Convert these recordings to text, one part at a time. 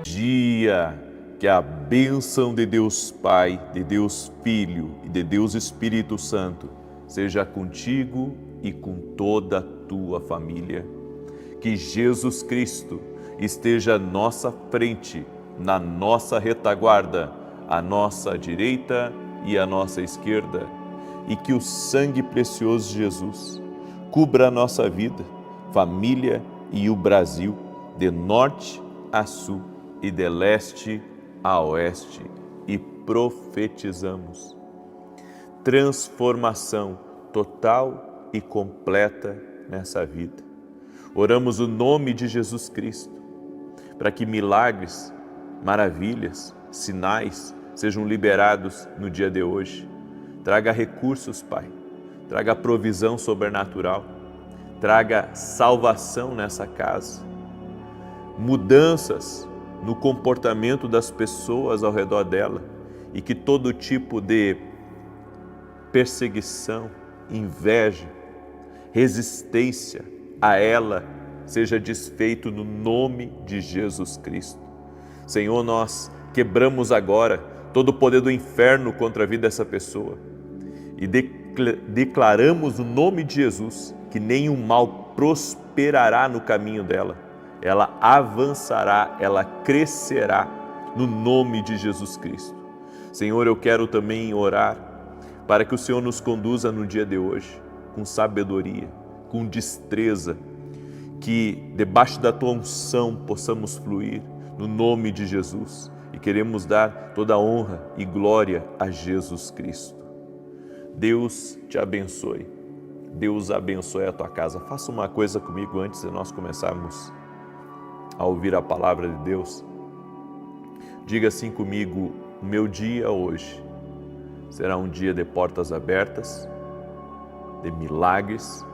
Dia, que a bênção de Deus Pai, de Deus Filho e de Deus Espírito Santo seja contigo e com toda a tua família. Que Jesus Cristo esteja à nossa frente, na nossa retaguarda, à nossa direita e à nossa esquerda, e que o sangue precioso de Jesus cubra a nossa vida, família e o Brasil, de norte a sul e de leste a oeste, e profetizamos transformação total e completa nessa vida. Oramos o nome de Jesus Cristo, para que milagres, maravilhas, sinais sejam liberados no dia de hoje. Traga recursos, Pai, traga provisão sobrenatural, traga salvação nessa casa, mudanças no comportamento das pessoas ao redor dela, e que todo tipo de perseguição, inveja, resistência a ela seja desfeito no nome de Jesus Cristo. Senhor, nós quebramos agora todo o poder do inferno contra a vida dessa pessoa e declaramos o nome de Jesus, que nenhum mal prosperará no caminho dela. Ela avançará, ela crescerá no nome de Jesus Cristo. Senhor, eu quero também orar para que o Senhor nos conduza no dia de hoje com sabedoria, com destreza, que debaixo da tua unção possamos fluir no nome de Jesus, e queremos dar toda a honra e glória a Jesus Cristo. Deus te abençoe, Deus abençoe a tua casa. Faça uma coisa comigo antes de nós começarmos a ouvir a palavra de Deus. Diga assim comigo: meu dia hoje será um dia de portas abertas, de milagres,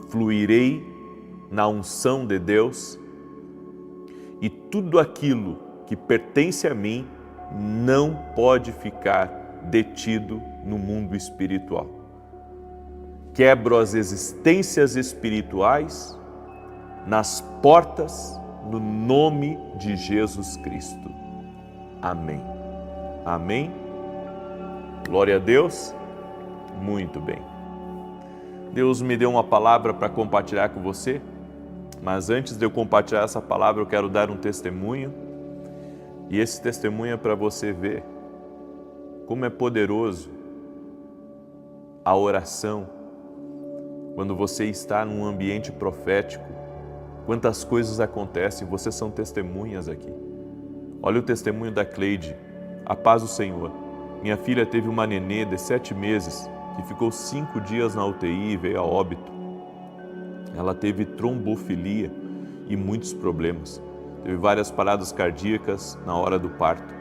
fluirei na unção de Deus, e tudo aquilo que pertence a mim não pode ficar detido no mundo espiritual. Quebro as existências espirituais nas portas, no nome de Jesus Cristo. Amém. Amém. Glória a Deus. Muito bem. Deus me deu uma palavra para compartilhar com você, mas antes de eu compartilhar essa palavra, eu quero dar um testemunho, e esse testemunho é para você ver como é poderoso a oração quando você está num ambiente profético. Quantas coisas acontecem, vocês são testemunhas aqui. Olha o testemunho da Cleide. A paz do Senhor. Minha filha teve uma nenê de 7 meses, que ficou 5 dias na UTI e veio a óbito. Ela teve trombofilia e muitos problemas. Teve várias paradas cardíacas na hora do parto.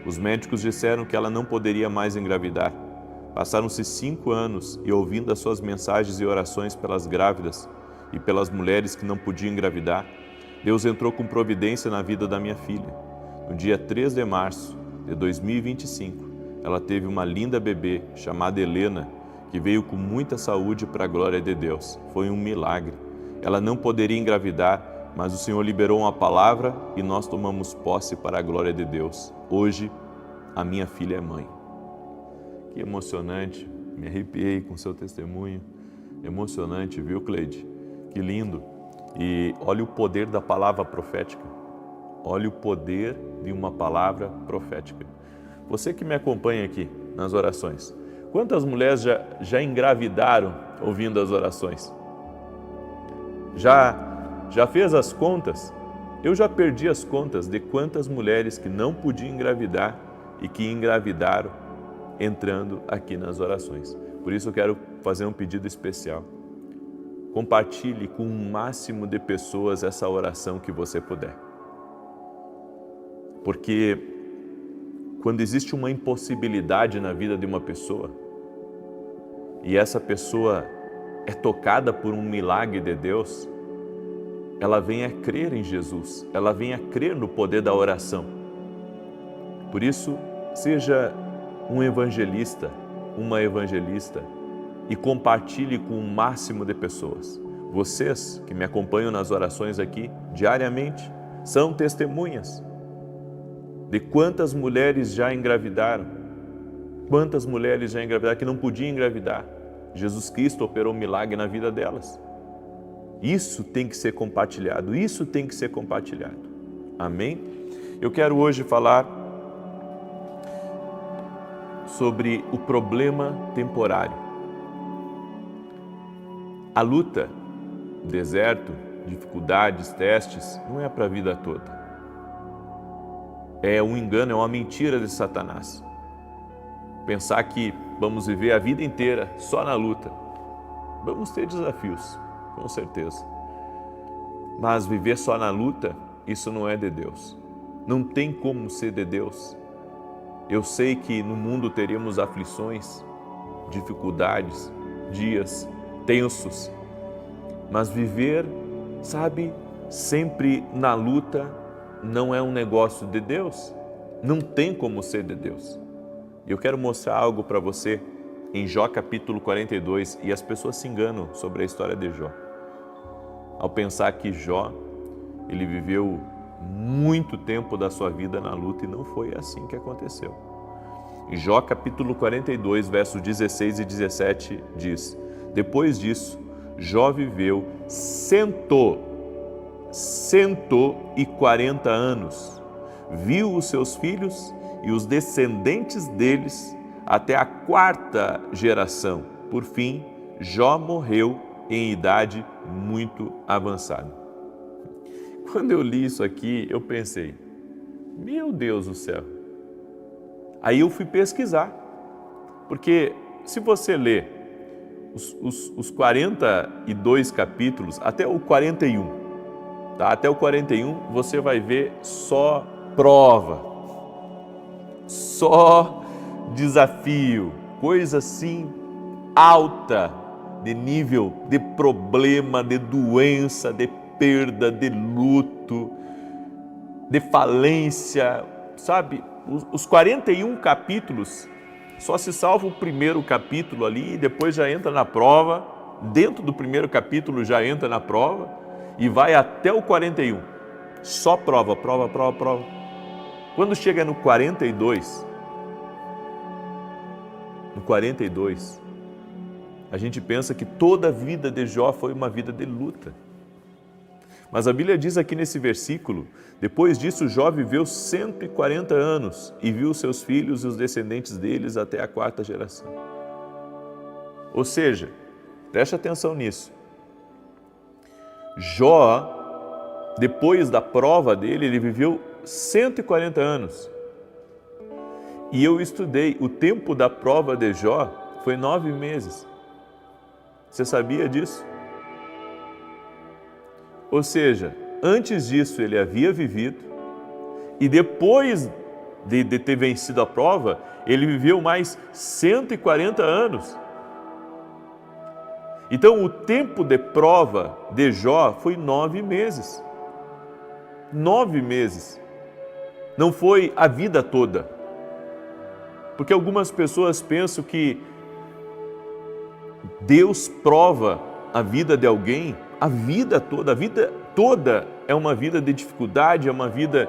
Os médicos disseram que ela não poderia mais engravidar. Passaram-se 5 anos e, ouvindo as suas mensagens e orações pelas grávidas e pelas mulheres que não podiam engravidar, Deus entrou com providência na vida da minha filha. No dia 3 de março de 2025, ela teve uma linda bebê chamada Helena, que veio com muita saúde para a glória de Deus. Foi um milagre. Ela não poderia engravidar, mas o Senhor liberou uma palavra e nós tomamos posse para a glória de Deus. Hoje, a minha filha é mãe. Que emocionante, me arrepiei com seu testemunho. Emocionante, viu, Cleide? Que lindo. E olha o poder da palavra profética. Olha o poder de uma palavra profética. Você que me acompanha aqui nas orações, quantas mulheres já engravidaram ouvindo as orações? Já fez as contas? Eu já perdi as contas de quantas mulheres que não podiam engravidar e que engravidaram entrando aqui nas orações. Por isso eu quero fazer um pedido especial. Compartilhe com o máximo de pessoas essa oração que você puder. Porque quando existe uma impossibilidade na vida de uma pessoa e essa pessoa é tocada por um milagre de Deus, ela vem a crer em Jesus, ela vem a crer no poder da oração. Por isso, seja um evangelista, uma evangelista, e compartilhe com o máximo de pessoas. Vocês que me acompanham nas orações aqui diariamente, são testemunhas de quantas mulheres já engravidaram, que não podiam engravidar. Jesus Cristo operou um milagre na vida delas. Isso tem que ser compartilhado, Amém? Eu quero hoje falar sobre o problema temporário. A luta, deserto, dificuldades, testes, não é para a vida toda. É um engano, é uma mentira de Satanás. Pensar que vamos viver a vida inteira só na luta. Vamos ter desafios, com certeza. Mas viver só na luta, isso não é de Deus. Não tem como ser de Deus. Eu sei que no mundo teríamos aflições, dificuldades, dias tensos, mas viver, sempre na luta não é um negócio de Deus. Não tem como ser de Deus. Eu quero mostrar algo para você em Jó capítulo 42, e as pessoas se enganam sobre a história de Jó, ao pensar que Jó, ele viveu muito tempo da sua vida na luta, e não foi assim que aconteceu. Em Jó capítulo 42, versos 16 e 17 diz: depois disso, Jó viveu 140 anos, viu os seus filhos e os descendentes deles até a 4ª geração. Por fim, Jó morreu em idade muito avançada. Quando eu li isso aqui, eu pensei, meu Deus do céu. Aí eu fui pesquisar, porque se você ler os 42 capítulos, até o 41, tá? Até o 41 você vai ver só prova, só desafio, coisa assim alta, de nível de problema, de doença, de perda, de luto, de falência, Os 41 capítulos, só se salva o primeiro capítulo ali, e depois já entra na prova, dentro do primeiro capítulo já entra na prova, e vai até o 41. Só prova. Quando chega no 42, a gente pensa que toda a vida de Jó foi uma vida de luta. Mas a Bíblia diz aqui nesse versículo, depois disso Jó viveu 140 anos e viu seus filhos e os descendentes deles até a 4ª geração. Ou seja, preste atenção nisso. Jó, depois da prova dele, ele viveu 140 anos. E eu estudei, o tempo da prova de Jó foi 9 meses. Você sabia disso? Ou seja, antes disso ele havia vivido, e depois de ter vencido a prova, ele viveu mais 140 anos. Então o tempo de prova de Jó foi 9 meses. 9 meses. Não foi a vida toda. Porque algumas pessoas pensam que Deus prova a vida de alguém a vida toda. A vida toda é uma vida de dificuldade, é uma vida,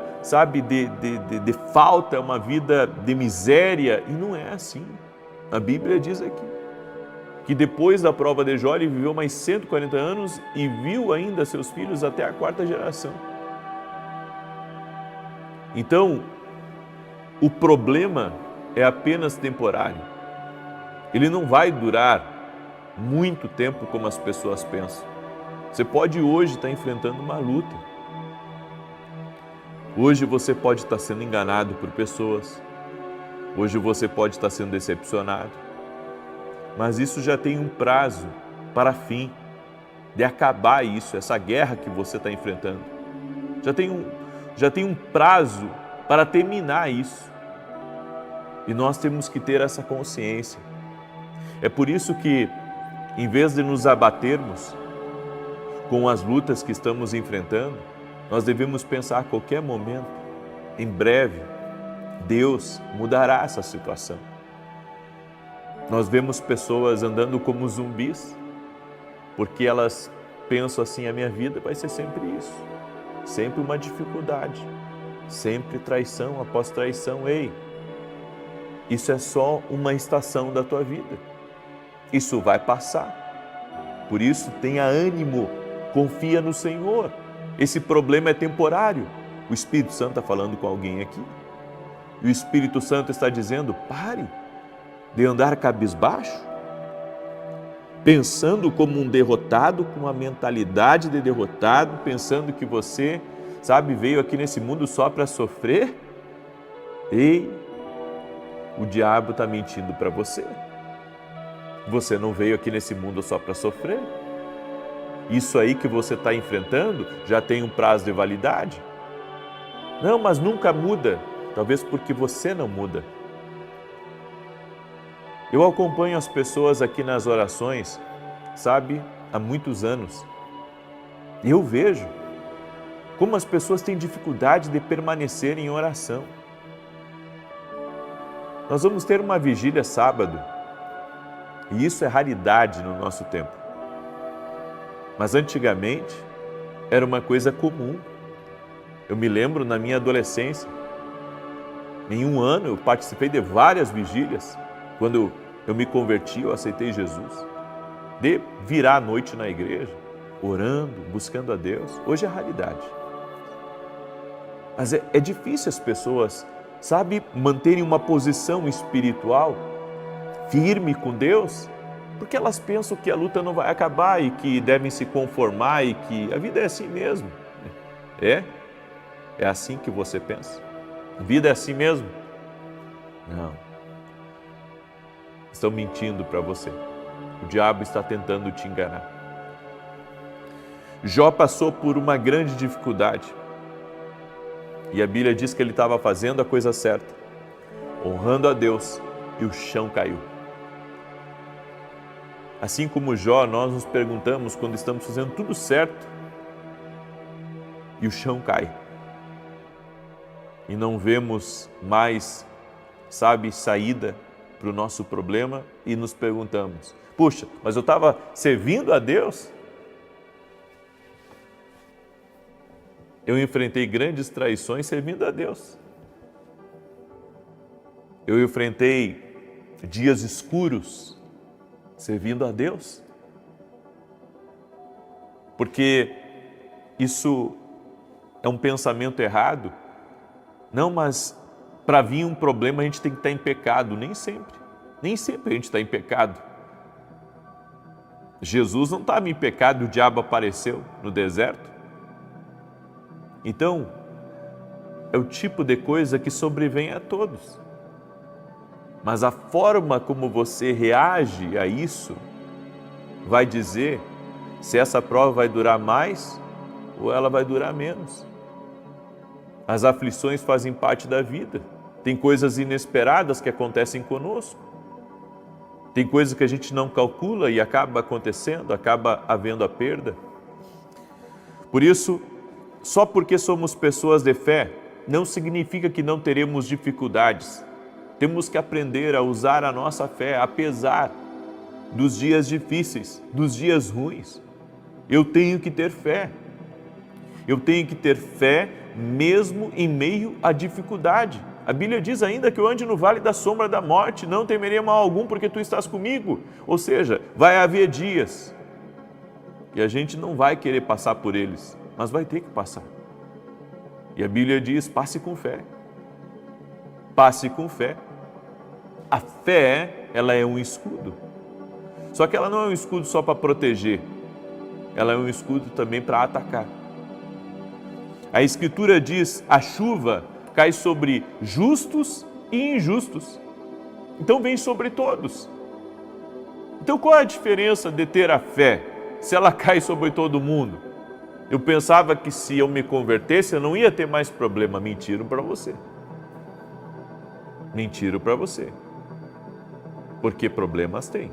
de falta, é uma vida de miséria. E não é assim. A Bíblia diz aqui que depois da prova de Jó, ele viveu mais 140 anos e viu ainda seus filhos até a 4ª geração. Então, o problema é apenas temporário. Ele não vai durar muito tempo como as pessoas pensam. Você pode hoje estar enfrentando uma luta. Hoje você pode estar sendo enganado por pessoas. Hoje você pode estar sendo decepcionado. Mas isso já tem um prazo para fim de acabar isso, essa guerra que você está enfrentando. Já tem um prazo para terminar isso. E nós temos que ter essa consciência. É por isso que, em vez de nos abatermos com as lutas que estamos enfrentando, nós devemos pensar a qualquer momento, em breve, Deus mudará essa situação. Nós vemos pessoas andando como zumbis, porque elas pensam assim, a minha vida vai ser sempre isso. sempre uma dificuldade, sempre traição após traição. Ei, isso é só uma estação da tua vida. Isso vai passar. Por isso, tenha ânimo, confia no Senhor. Esse problema é temporário. O Espírito Santo está falando com alguém aqui. E o Espírito Santo está dizendo, pare de andar cabisbaixo, pensando como um derrotado, com uma mentalidade de derrotado, pensando que você, veio aqui nesse mundo só para sofrer. Ei, o diabo está mentindo para você. Você não veio aqui nesse mundo só para sofrer. Isso aí que você está enfrentando já tem um prazo de validade. Não, mas nunca muda. Talvez porque você não muda. Eu acompanho as pessoas aqui nas orações, há muitos anos. E eu vejo como as pessoas têm dificuldade de permanecer em oração. Nós vamos ter uma vigília sábado, e isso é raridade no nosso tempo. Mas antigamente era uma coisa comum. Eu me lembro na minha adolescência, em um ano eu participei de várias vigílias, quando eu me converti, eu aceitei Jesus, de virar a noite na igreja, orando, buscando a Deus. Hoje é raridade. Mas é difícil as pessoas, manterem uma posição espiritual firme com Deus, porque elas pensam que a luta não vai acabar e que devem se conformar e que a vida é assim mesmo. É assim que você pensa? A vida é assim mesmo? Não. Estão mentindo para você. O diabo está tentando te enganar. Jó passou por uma grande dificuldade. E a Bíblia diz que ele estava fazendo a coisa certa, honrando a Deus, e o chão caiu. Assim como Jó, nós nos perguntamos quando estamos fazendo tudo certo e o chão cai. E não vemos mais, saída para o nosso problema e nos perguntamos, puxa, mas eu estava servindo a Deus? Eu enfrentei grandes traições servindo a Deus. Eu enfrentei dias escuros servindo a Deus. Porque isso é um pensamento errado. Não, mas para vir um problema a gente tem que estar em pecado. Nem sempre. Nem sempre a gente está em pecado. Jesus não estava em pecado e o diabo apareceu no deserto. Então, é o tipo de coisa que sobrevém a todos. Mas a forma como você reage a isso vai dizer se essa prova vai durar mais ou ela vai durar menos. As aflições fazem parte da vida. Tem coisas inesperadas que acontecem conosco. Tem coisas que a gente não calcula e acaba acontecendo, acaba havendo a perda. Por isso, só porque somos pessoas de fé, não significa que não teremos dificuldades. Temos que aprender a usar a nossa fé, apesar dos dias difíceis, dos dias ruins. Eu tenho que ter fé. Eu tenho que ter fé mesmo em meio à dificuldade. A Bíblia diz ainda que eu ande no vale da sombra da morte, não temerei mal algum porque tu estás comigo. Ou seja, vai haver dias e a gente não vai querer passar por eles, mas vai ter que passar. E a Bíblia diz, passe com fé. Passe com fé. A fé, ela é um escudo. Só que ela não é um escudo só para proteger. Ela é um escudo também para atacar. A Escritura diz, a chuva cai sobre justos e injustos. Então vem sobre todos. Então qual é a diferença de ter a fé, se ela cai sobre todo mundo? Eu pensava que se eu me convertesse, eu não ia ter mais problema. Mentiram para você. Mentiram para você. Porque problemas tem.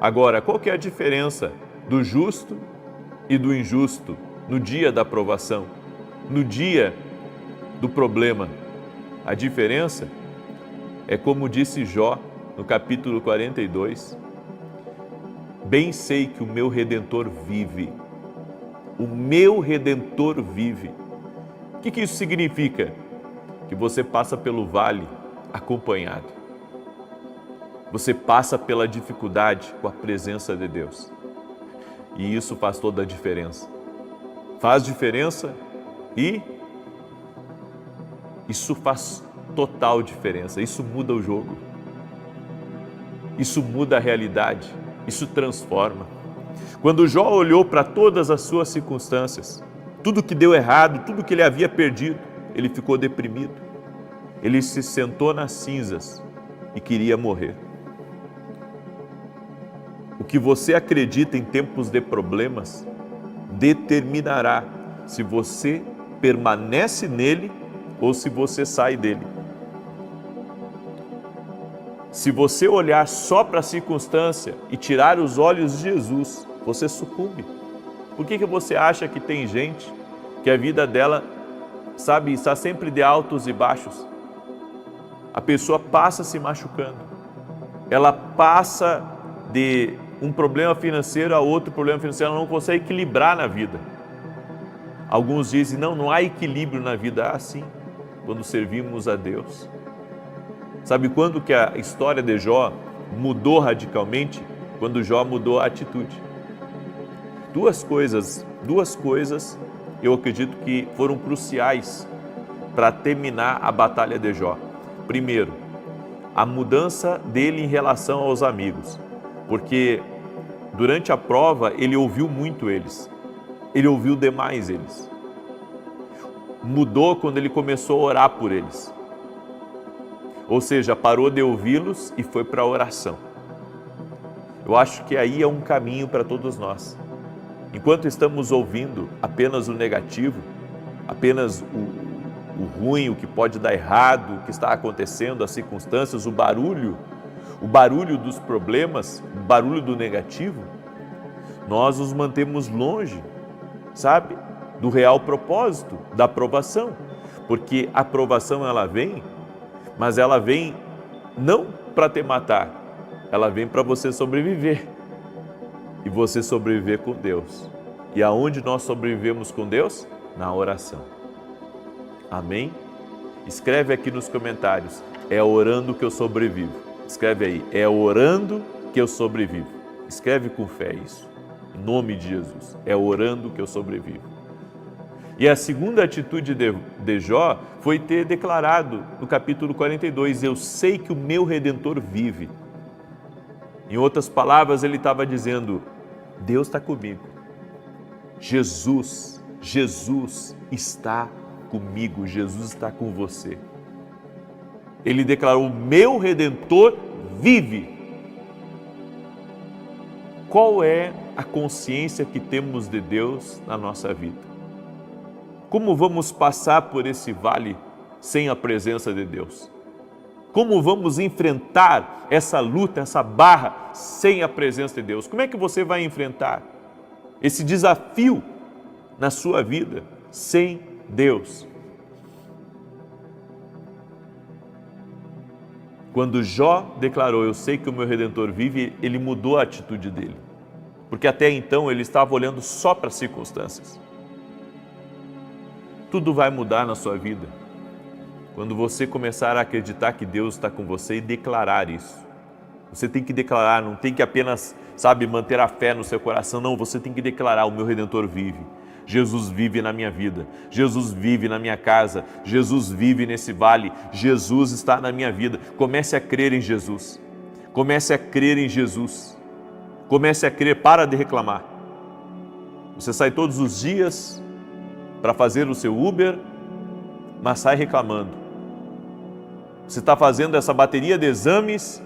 Agora, qual que é a diferença do justo e do injusto no dia da provação, no dia do problema? A diferença é como disse Jó no capítulo 42, bem sei que o meu Redentor vive o meu Redentor vive. O que isso significa? Que você passa pelo vale acompanhado. Você passa pela dificuldade com a presença de Deus. E isso faz toda a diferença. Faz diferença e isso faz total diferença. Isso muda o jogo. Isso muda a realidade. Isso transforma. Quando Jó olhou para todas as suas circunstâncias, tudo que deu errado, tudo que ele havia perdido, ele ficou deprimido. Ele se sentou nas cinzas e queria morrer. O que você acredita em tempos de problemas determinará se você permanece nele ou se você sai dele. Se você olhar só para a circunstância e tirar os olhos de Jesus, você sucumbe. Por que você acha que tem gente que a vida dela, sabe, está sempre de altos e baixos? A pessoa passa se machucando. Ela passa de um problema financeiro a outro problema financeiro, ela não consegue equilibrar na vida. Alguns dizem, não há equilíbrio na vida. Ah, sim, quando servimos a Deus. Sabe quando que a história de Jó mudou radicalmente? Quando Jó mudou a atitude. Duas coisas eu acredito que foram cruciais para terminar a batalha de Jó. Primeiro, a mudança dele em relação aos amigos, porque durante a prova ele ouviu muito eles, ele ouviu demais eles. Mudou quando ele começou a orar por eles, ou seja, parou de ouvi-los e foi para a oração. Eu acho que aí é um caminho para todos nós. Enquanto estamos ouvindo apenas o negativo, apenas o ruim, o que pode dar errado, o que está acontecendo, as circunstâncias, o barulho dos problemas, o barulho do negativo, nós nos mantemos longe, sabe, do real propósito, da aprovação. Porque a aprovação ela vem, mas ela vem não para te matar, ela vem para você sobreviver. E você sobreviver com Deus. E aonde nós sobrevivemos com Deus? Na oração. Amém? Escreve aqui nos comentários, é orando que eu sobrevivo. Escreve aí, é orando que eu sobrevivo. Escreve com fé isso, em nome de Jesus, é orando que eu sobrevivo. E a segunda atitude de Jó foi ter declarado no capítulo 42, eu sei que o meu Redentor vive. Em outras palavras, ele estava dizendo, Deus está comigo. Jesus está comigo, Jesus está com você. Ele declarou, meu Redentor vive. Qual é a consciência que temos de Deus na nossa vida? Como vamos passar por esse vale sem a presença de Deus? Como vamos enfrentar essa luta, essa barra sem a presença de Deus? Como é que você vai enfrentar esse desafio na sua vida sem Deus? Quando Jó declarou, eu sei que o meu Redentor vive, ele mudou a atitude dele. Porque até então ele estava olhando só para as circunstâncias. Tudo vai mudar na sua vida quando você começar a acreditar que Deus está com você e declarar isso. Você tem que declarar, não tem que apenas, manter a fé no seu coração. Não, você tem que declarar, o meu Redentor vive. Jesus vive na minha vida. Jesus vive na minha casa. Jesus vive nesse vale. Jesus está na minha vida. Comece a crer em Jesus. Comece a crer em Jesus. Comece a crer, para de reclamar. Você sai todos os dias para fazer o seu Uber, mas sai reclamando. Você está fazendo essa bateria de exames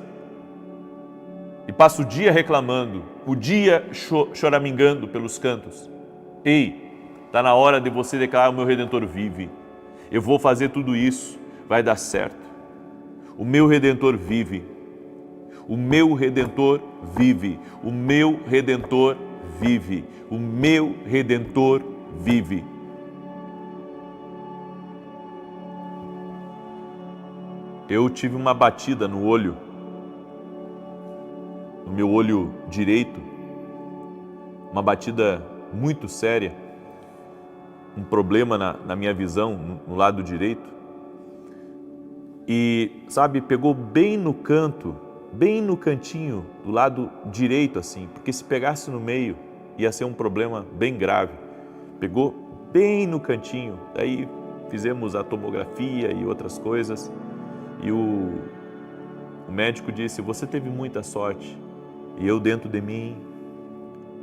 e passa o dia reclamando, o dia choramingando pelos cantos. Ei, está na hora de você declarar, o meu Redentor vive. Eu vou fazer tudo isso, vai dar certo. O meu Redentor vive. O meu Redentor vive. O meu Redentor vive. O meu Redentor vive. Eu tive uma batida no olho, no meu olho direito, uma batida muito séria, um problema na minha visão, no lado direito. E, sabe, pegou bem no canto, bem no cantinho, do lado direito, assim, porque se pegasse no meio, ia ser um problema bem grave. Pegou bem no cantinho, daí fizemos a tomografia e outras coisas, e o médico disse, você teve muita sorte. E eu dentro de mim,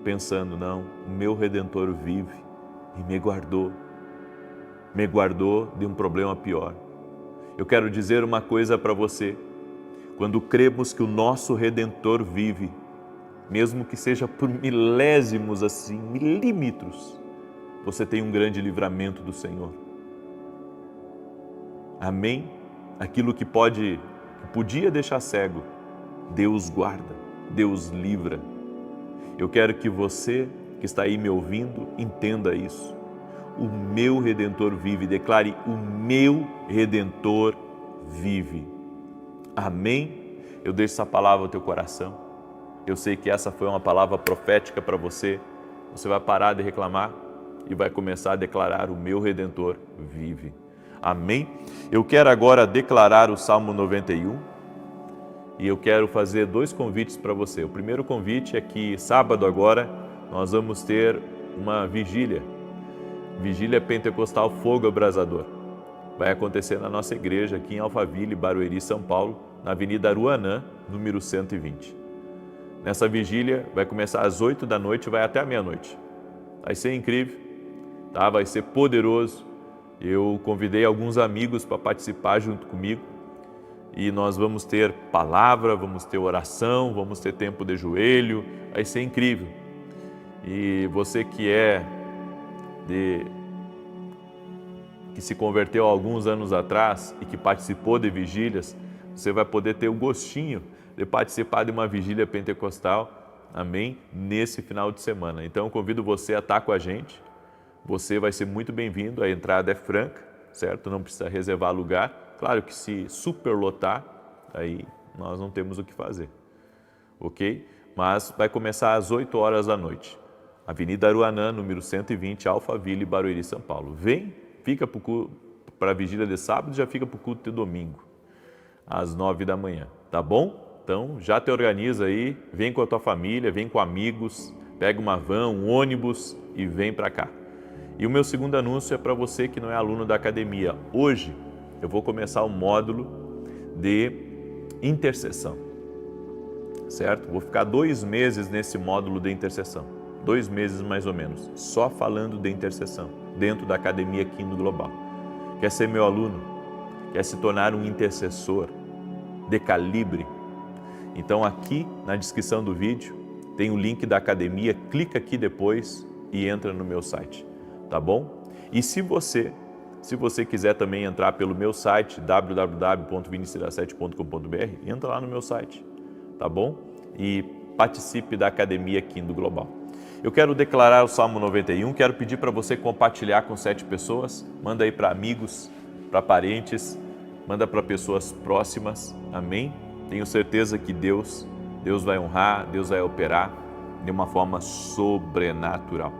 pensando, não, o meu Redentor vive e me guardou de um problema pior. Eu quero dizer uma coisa para você, quando cremos que o nosso Redentor vive, mesmo que seja por milésimos assim, milímetros, você tem um grande livramento do Senhor. Amém? Aquilo que podia deixar cego, Deus guarda, Deus livra. Eu quero que você que está aí me ouvindo entenda isso. O meu Redentor vive, declare, o meu Redentor vive. Amém? Eu deixo essa palavra no teu coração. Eu sei que essa foi uma palavra profética para você. Você vai parar de reclamar e vai começar a declarar, o meu Redentor vive. Amém? Eu quero agora declarar o Salmo 91 e eu quero fazer 2 convites para você. O primeiro convite é que sábado agora nós vamos ter uma vigília Pentecostal Fogo Abrasador. Vai acontecer na nossa igreja aqui em Alphaville, Barueri, São Paulo, na Avenida Aruanã, número 120. Nessa vigília vai começar às 8 da noite e vai até a meia-noite. Vai ser incrível, tá? Vai ser poderoso. Eu convidei alguns amigos para participar junto comigo e nós vamos ter palavra, vamos ter oração, vamos ter tempo de joelho, vai ser incrível. E você que se converteu há alguns anos atrás e que participou de vigílias, você vai poder ter o gostinho de participar de uma vigília pentecostal, amém? Nesse final de semana. Então eu convido você a estar com a gente, você vai ser muito bem-vindo, a entrada é franca, certo? Não precisa reservar lugar, claro que se superlotar, aí nós não temos o que fazer, ok? Mas vai começar às 8 horas da noite. Avenida Aruanã, número 120, Alphaville, Barueri, São Paulo. Vem, fica para a vigília de sábado e já fica para o culto de domingo, às 9 da manhã, tá bom? Então, já te organiza aí, vem com a tua família, vem com amigos, pega uma van, um ônibus e vem para cá. E o meu segundo anúncio é para você que não é aluno da academia. Hoje eu vou começar o módulo de intercessão, certo? Vou ficar 2 meses nesse módulo de intercessão. 2 meses mais ou menos, só falando de intercessão, dentro da Academia Kingdom Global. Quer ser meu aluno? Quer se tornar um intercessor de calibre? Então aqui na descrição do vídeo tem o link da academia, clica aqui depois e entra no meu site, tá bom? E se você quiser também entrar pelo meu site, www.vinicius17.com.br, entra lá no meu site, tá bom? E participe da Academia Kingdom Global. Eu quero declarar o Salmo 91, quero pedir para você compartilhar com 7 pessoas, manda aí para amigos, para parentes, manda para pessoas próximas, amém? Tenho certeza que Deus vai honrar, Deus vai operar de uma forma sobrenatural.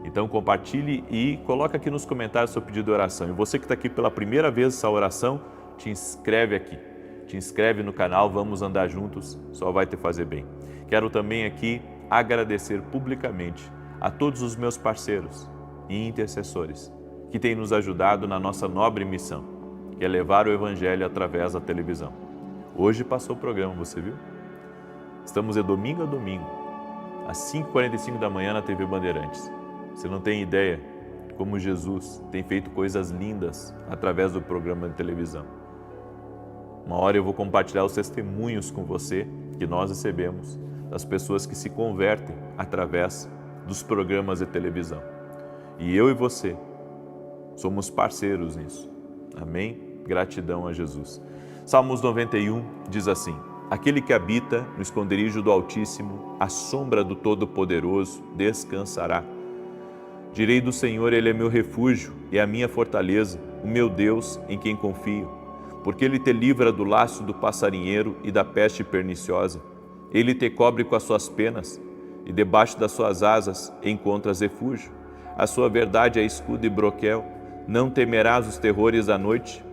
Então compartilhe e coloca aqui nos comentários seu pedido de oração. E você que está aqui pela primeira vez essa oração, te inscreve aqui, te inscreve no canal, vamos andar juntos, só vai te fazer bem. Quero também aqui agradecer publicamente a todos os meus parceiros e intercessores que têm nos ajudado na nossa nobre missão, que é levar o Evangelho através da televisão. Hoje passou o programa, você viu? Estamos de domingo a domingo, às 5h45 da manhã na TV Bandeirantes. Você não tem ideia como Jesus tem feito coisas lindas através do programa de televisão. Uma hora eu vou compartilhar os testemunhos com você que nós recebemos das pessoas que se convertem através dos programas de televisão. E eu e você somos parceiros nisso. Amém? Gratidão a Jesus. Salmos 91 diz assim: aquele que habita no esconderijo do Altíssimo, à sombra do Todo-Poderoso, descansará. Direi do Senhor, Ele é meu refúgio e a minha fortaleza, o meu Deus em quem confio. Porque Ele te livra do laço do passarinheiro e da peste perniciosa. Ele te cobre com as suas penas e debaixo das suas asas encontras refúgio. A sua verdade é escudo e broquel. Não temerás os terrores da noite,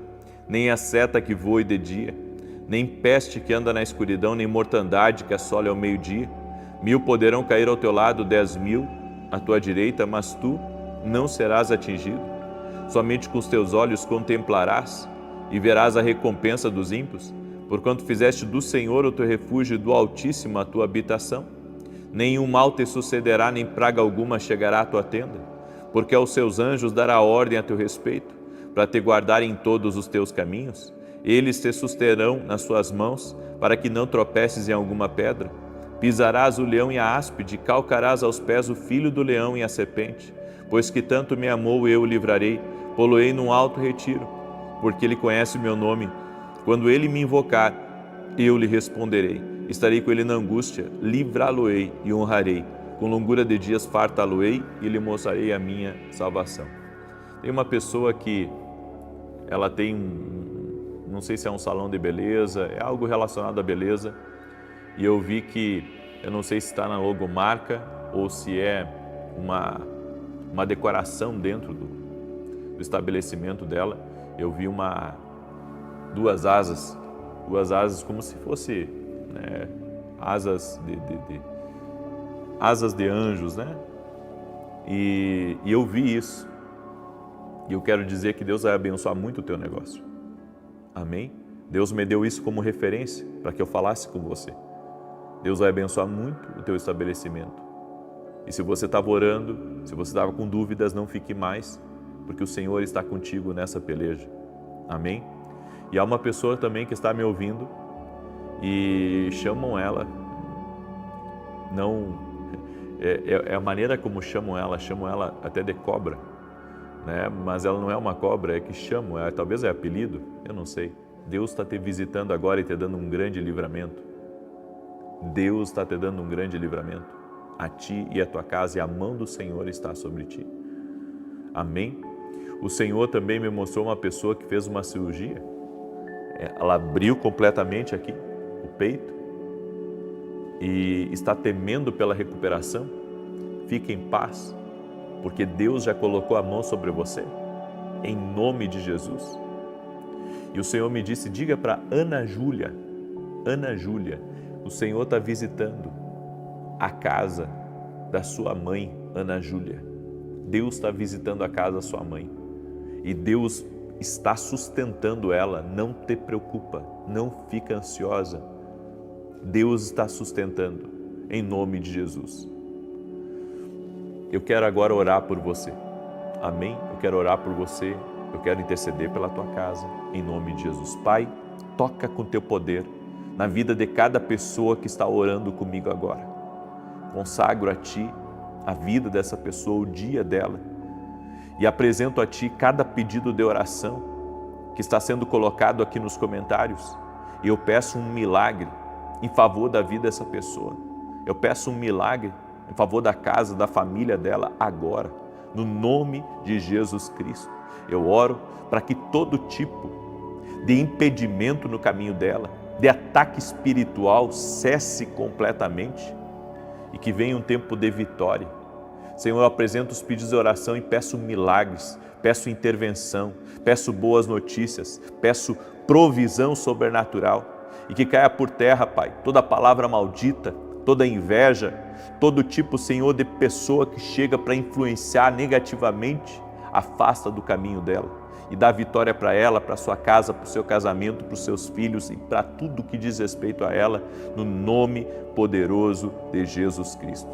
nem a seta que voe de dia, nem peste que anda na escuridão, nem mortandade que assole ao meio-dia. 1000 poderão cair ao teu lado, 10.000 à tua direita, mas tu não serás atingido. Somente com os teus olhos contemplarás e verás a recompensa dos ímpios, porquanto fizeste do Senhor o teu refúgio e do Altíssimo a tua habitação. Nenhum mal te sucederá, nem praga alguma chegará à tua tenda, porque aos seus anjos dará ordem a teu respeito, para te guardarem em todos os teus caminhos. Eles te susterão nas suas mãos, para que não tropeces em alguma pedra. Pisarás o leão e a áspide, calcarás aos pés o filho do leão e a serpente. Pois que tanto me amou, eu o livrarei, pô-lo-ei num alto retiro, porque ele conhece o meu nome. Quando ele me invocar, eu lhe responderei. Estarei com ele na angústia, livrá-lo-ei e honrarei. Com longura de dias fartá-lo-ei e lhe mostrarei a minha salvação. Tem uma pessoa que ela tem não sei se é um salão de beleza, é algo relacionado à beleza, e eu vi que, eu não sei se está na logomarca ou se é uma decoração dentro do estabelecimento dela. Eu vi duas asas como se fosse, né, asas de anjos, né? E eu vi isso. E eu quero dizer que Deus vai abençoar muito o teu negócio. Amém? Deus me deu isso como referência para que eu falasse com você. Deus vai abençoar muito o teu estabelecimento. E se você estava orando, se você estava com dúvidas, não fique mais, porque o Senhor está contigo nessa peleja. Amém? E há uma pessoa também que está me ouvindo e chamam ela, não, é a maneira como chamam ela até de cobra, né? Mas ela não é uma cobra, é que chamam, talvez é apelido, eu não sei. Deus está te visitando agora e te dando um grande livramento. Deus está te dando um grande livramento a ti e a tua casa, e a mão do Senhor está sobre ti. Amém? O Senhor também me mostrou uma pessoa que fez uma cirurgia. Ela abriu completamente aqui o peito e está temendo pela recuperação. Fique em paz, porque Deus já colocou a mão sobre você, em nome de Jesus. E o Senhor me disse, diga para Ana Júlia, o Senhor está visitando a casa da sua mãe, Ana Júlia. Deus está visitando a casa da sua mãe e Deus está sustentando ela. Não te preocupa, não fica ansiosa. Deus está sustentando, em nome de Jesus. Eu quero agora orar por você. Amém? Eu quero orar por você, eu quero interceder pela tua casa, em nome de Jesus. Pai, toca com teu poder na vida de cada pessoa que está orando comigo agora. Consagro a Ti a vida dessa pessoa, o dia dela, e apresento a Ti cada pedido de oração que está sendo colocado aqui nos comentários, e eu peço um milagre em favor da vida dessa pessoa. Eu peço um milagre em favor da casa, da família dela agora, no nome de Jesus Cristo. Eu oro para que todo tipo de impedimento no caminho dela, de ataque espiritual, cesse completamente e que venha um tempo de vitória. Senhor, eu apresento os pedidos de oração e peço milagres, peço intervenção, peço boas notícias, peço provisão sobrenatural e que caia por terra, Pai, toda palavra maldita, toda inveja, todo tipo, Senhor, de pessoa que chega para influenciar negativamente, afasta do caminho dela e dá vitória para ela, para sua casa, para o seu casamento, para os seus filhos e para tudo que diz respeito a ela, no nome poderoso de Jesus Cristo.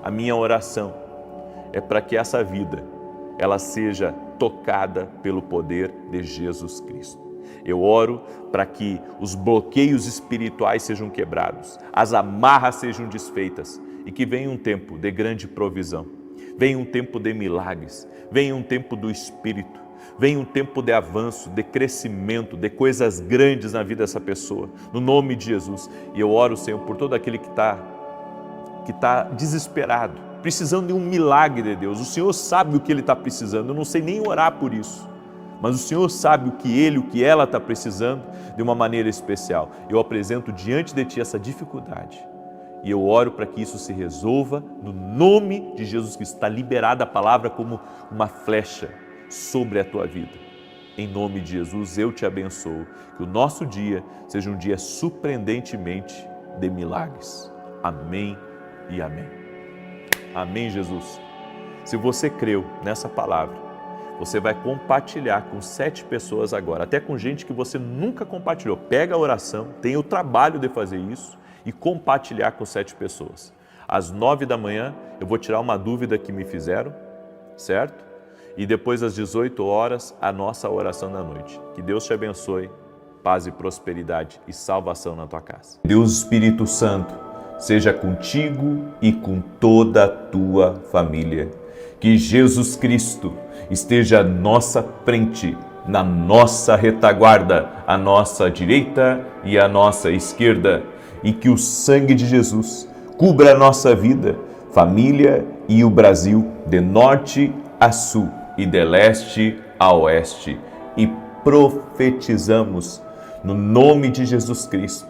A minha oração é para que essa vida, ela seja tocada pelo poder de Jesus Cristo. Eu oro para que os bloqueios espirituais sejam quebrados, as amarras sejam desfeitas e que venha um tempo de grande provisão, venha um tempo de milagres, venha um tempo do Espírito, venha um tempo de avanço, de crescimento, de coisas grandes na vida dessa pessoa, no nome de Jesus. E eu oro, Senhor, por todo aquele que está desesperado, precisando de um milagre de Deus. O Senhor sabe o que ele está precisando, eu não sei nem orar por isso, mas o Senhor sabe o que ela está precisando de uma maneira especial. Eu apresento diante de Ti essa dificuldade E eu oro para que isso se resolva no nome de Jesus Cristo. Está liberada a palavra como uma flecha sobre a tua vida. Em nome de Jesus, eu te abençoo. Que o nosso dia seja um dia surpreendentemente de milagres. Amém e amém. Amém, Jesus. Se você creu nessa palavra, você vai compartilhar com 7 pessoas agora, até com gente que você nunca compartilhou. Pega a oração, tenha o trabalho de fazer isso e compartilhar com 7 pessoas. Às 9 da manhã, eu vou tirar uma dúvida que me fizeram, certo? E depois às 18 horas, a nossa oração da noite. Que Deus te abençoe, paz e prosperidade e salvação na tua casa. Deus Espírito Santo, seja contigo e com toda a tua família. Que Jesus Cristo esteja à nossa frente, na nossa retaguarda, à nossa direita e à nossa esquerda. E que o sangue de Jesus cubra a nossa vida, família e o Brasil, de norte a sul e de leste a oeste. E profetizamos no nome de Jesus Cristo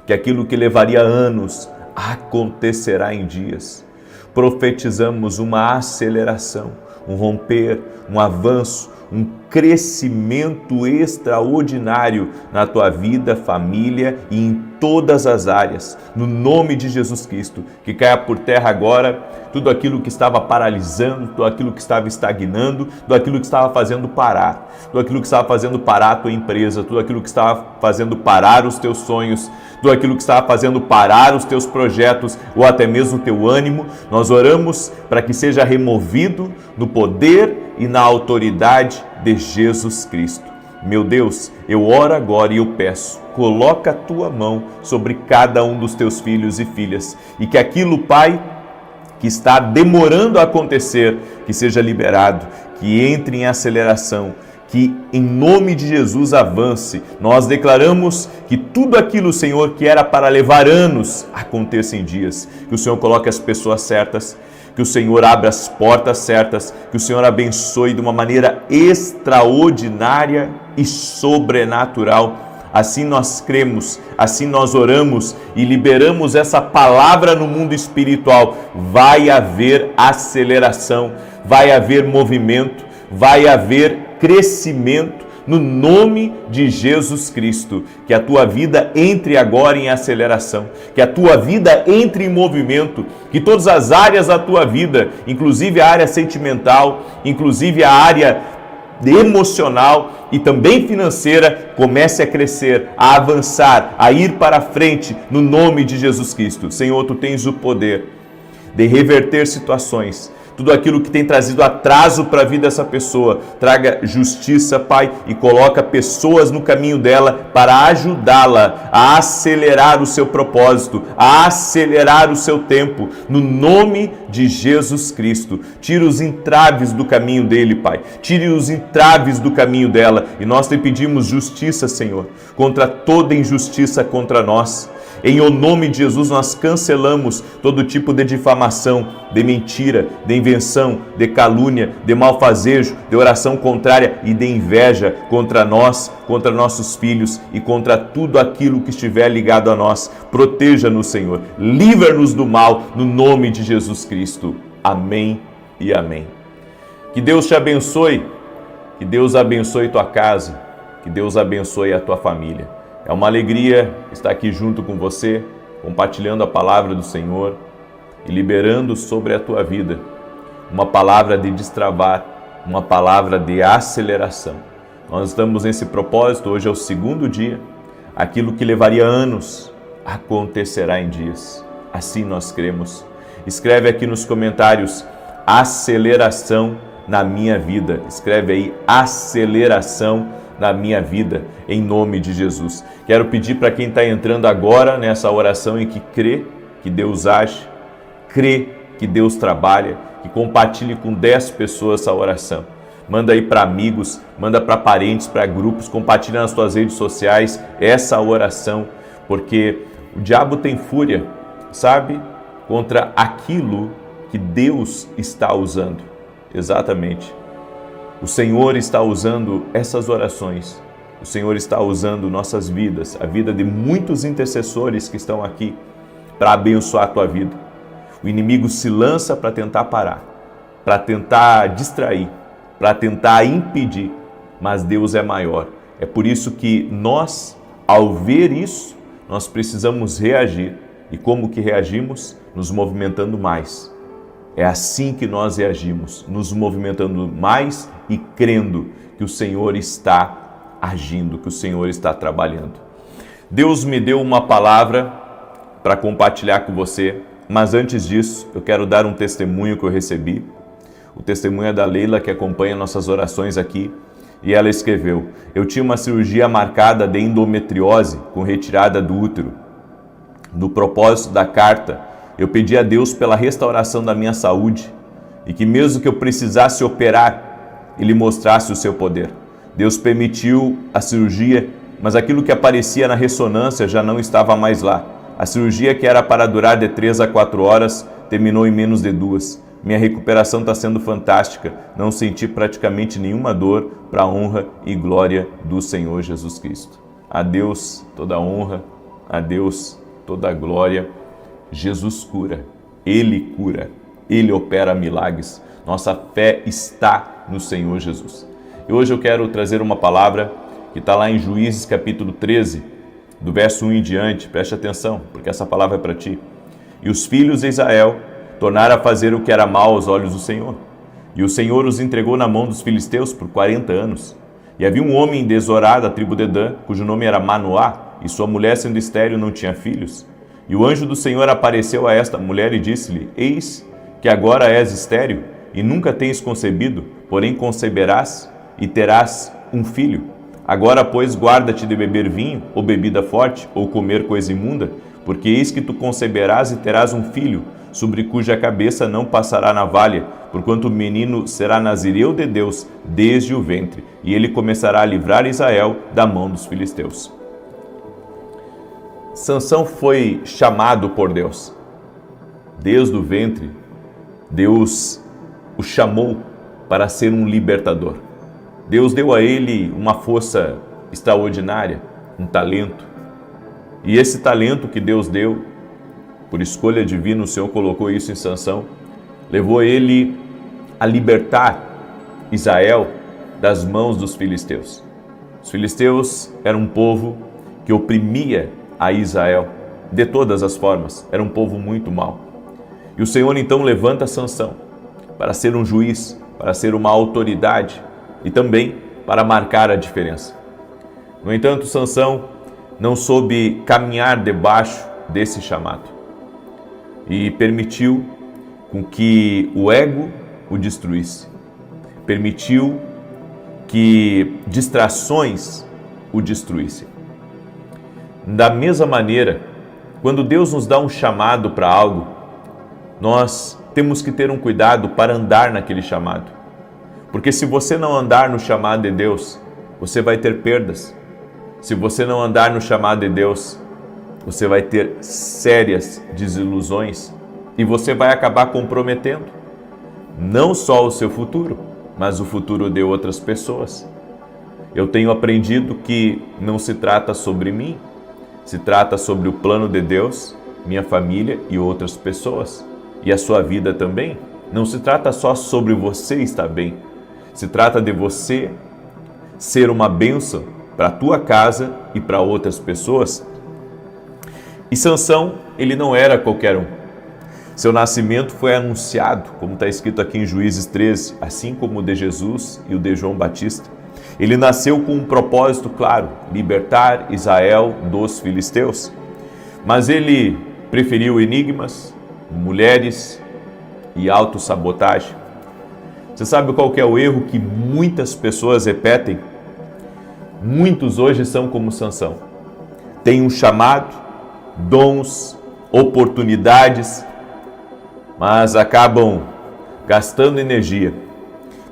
que aquilo que levaria anos acontecerá em dias. Profetizamos uma aceleração, um romper, um avanço, um crescimento extraordinário na tua vida, família e em todas as áreas. No nome de Jesus Cristo, que caia por terra agora tudo aquilo que estava paralisando, tudo aquilo que estava estagnando, tudo aquilo que estava fazendo parar, tudo aquilo que estava fazendo parar a tua empresa, tudo aquilo que estava fazendo parar os teus sonhos, tudo aquilo que estava fazendo parar os teus projetos ou até mesmo o teu ânimo. Nós oramos para que seja removido no poder e na autoridade de Jesus Cristo. Meu Deus, eu oro agora e eu peço, coloca a tua mão sobre cada um dos teus filhos e filhas e que aquilo, Pai, que está demorando a acontecer, que seja liberado, que entre em aceleração, que em nome de Jesus avance. Nós declaramos que tudo aquilo, Senhor, que era para levar anos, aconteça em dias. Que o Senhor coloque as pessoas certas, que o Senhor abra as portas certas, que o Senhor abençoe de uma maneira extraordinária e sobrenatural. Assim nós cremos, assim nós oramos e liberamos essa palavra no mundo espiritual. Vai haver aceleração, vai haver movimento, vai haver crescimento no nome de Jesus Cristo. Que a tua vida entre agora em aceleração, que a tua vida entre em movimento, que todas as áreas da tua vida, inclusive a área sentimental, inclusive a área emocional e também financeira, comece a crescer, a avançar, a ir para frente no nome de Jesus Cristo. Senhor, tu tens o poder de reverter situações. Tudo aquilo que tem trazido atraso para a vida dessa pessoa, traga justiça, Pai, e coloca pessoas no caminho dela para ajudá-la a acelerar o seu propósito, a acelerar o seu tempo, no nome de Jesus Cristo. Tira os entraves do caminho dele, Pai, tire os entraves do caminho dela, e nós te pedimos justiça, Senhor, contra toda injustiça contra nós. Em o nome de Jesus nós cancelamos todo tipo de difamação, de mentira, de invenção, de calúnia, de malfazejo, de oração contrária e de inveja contra nós, contra nossos filhos e contra tudo aquilo que estiver ligado a nós. Proteja-nos, Senhor, livra-nos do mal no nome de Jesus Cristo. Amém e amém. Que Deus te abençoe, que Deus abençoe tua casa, que Deus abençoe a tua família. É uma alegria estar aqui junto com você, compartilhando a palavra do Senhor e liberando sobre a tua vida uma palavra de destravar, uma palavra de aceleração. Nós estamos nesse propósito, hoje é o 2º dia. Aquilo que levaria anos acontecerá em dias. Assim nós cremos. Escreve aqui nos comentários, aceleração na minha vida. Escreve aí, aceleração na minha vida, em nome de Jesus. Quero pedir para quem está entrando agora nessa oração e que crê que Deus age, crê que Deus trabalha, que compartilhe com 10 pessoas essa oração. Manda aí para amigos, manda para parentes, para grupos, compartilha nas tuas redes sociais essa oração, porque o diabo tem fúria, sabe, contra aquilo que Deus está usando. Exatamente. O Senhor está usando essas orações, o Senhor está usando nossas vidas, a vida de muitos intercessores que estão aqui, para abençoar a tua vida. O inimigo se lança para tentar parar, para tentar distrair, para tentar impedir, mas Deus é maior. É por isso que nós, ao ver isso, nós precisamos reagir. E como que reagimos? Nos movimentando mais. É assim que nós reagimos, nos movimentando mais e crendo que o Senhor está agindo, que o Senhor está trabalhando. Deus me deu uma palavra para compartilhar com você, mas antes disso, eu quero dar um testemunho que eu recebi. O testemunho é da Leila, que acompanha nossas orações aqui, e ela escreveu: eu tinha uma cirurgia marcada de endometriose com retirada do útero. No propósito da carta, eu pedi a Deus pela restauração da minha saúde e que mesmo que eu precisasse operar, Ele mostrasse o seu poder. Deus permitiu a cirurgia, mas aquilo que aparecia na ressonância já não estava mais lá. A cirurgia, que era para durar de 3 a 4 horas, terminou em menos de 2. Minha recuperação está sendo fantástica, não senti praticamente nenhuma dor, para a honra e glória do Senhor Jesus Cristo. A Deus toda a honra, a Deus toda a glória. Jesus cura, Ele cura, Ele opera milagres. Nossa fé está no Senhor Jesus. E hoje eu quero trazer uma palavra que está lá em Juízes capítulo 13, do verso 1 em diante. Preste atenção, porque essa palavra é para ti. E os filhos de Israel tornaram a fazer o que era mal aos olhos do Senhor. E o Senhor os entregou na mão dos filisteus por 40 anos. E havia um homem de Zorá, da tribo de Dan, cujo nome era Manoá, e sua mulher, sendo estéril, não tinha filhos. E o anjo do Senhor apareceu a esta mulher e disse-lhe: eis que agora és estéril e nunca tens concebido, porém conceberás e terás um filho. Agora, pois, guarda-te de beber vinho, ou bebida forte, ou comer coisa imunda, porque eis que tu conceberás e terás um filho, sobre cuja cabeça não passará navalha, porquanto o menino será nazireu de Deus desde o ventre, e ele começará a livrar Israel da mão dos filisteus. Sansão foi chamado por Deus. Desde o ventre, Deus o chamou para ser um libertador. Deus deu a ele uma força extraordinária, um talento. E esse talento que Deus deu, por escolha divina, o Senhor colocou isso em Sansão, levou ele a libertar Israel das mãos dos filisteus. Os filisteus eram um povo que oprimia a Israel de todas as formas, era um povo muito mau. E o Senhor então levanta Sansão para ser um juiz, para ser uma autoridade e também para marcar a diferença. No entanto, Sansão não soube caminhar debaixo desse chamado e permitiu com que o ego o destruísse, permitiu que distrações o destruíssem. Da mesma maneira, quando Deus nos dá um chamado para algo, nós temos que ter um cuidado para andar naquele chamado. Porque se você não andar no chamado de Deus, você vai ter perdas. Se você não andar no chamado de Deus, você vai ter sérias desilusões e você vai acabar comprometendo não só o seu futuro, mas o futuro de outras pessoas. Eu tenho aprendido que não se trata sobre mim, se trata sobre o plano de Deus, minha família e outras pessoas. E a sua vida também. Não se trata só sobre você estar bem. Se trata de você ser uma bênção para a tua casa e para outras pessoas. E Sansão, ele não era qualquer um. Seu nascimento foi anunciado, como está escrito aqui em Juízes 13, assim como o de Jesus e o de João Batista. Ele nasceu com um propósito claro: libertar Israel dos filisteus. Mas ele preferiu enigmas, mulheres e autossabotagem. Você sabe qual que é o erro que muitas pessoas repetem? Muitos hoje são como Sansão. Têm um chamado, dons, oportunidades, mas acabam gastando energia,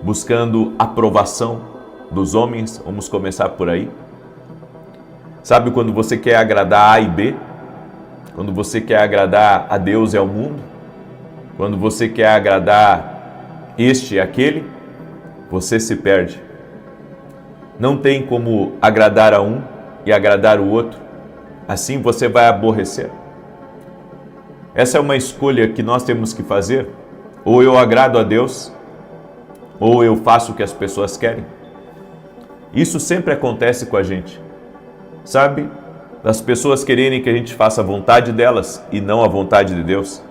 buscando aprovação dos homens. Vamos começar por aí. Sabe quando você quer agradar A e B? Quando você quer agradar a Deus e ao mundo? Quando você quer agradar este e aquele? Você se perde. Não tem como agradar a um e agradar o outro. Assim você vai aborrecer. Essa é uma escolha que nós temos que fazer. Ou eu agrado a Deus, ou eu faço o que as pessoas querem. Isso sempre acontece com a gente, sabe? Das pessoas quererem que a gente faça a vontade delas e não a vontade de Deus.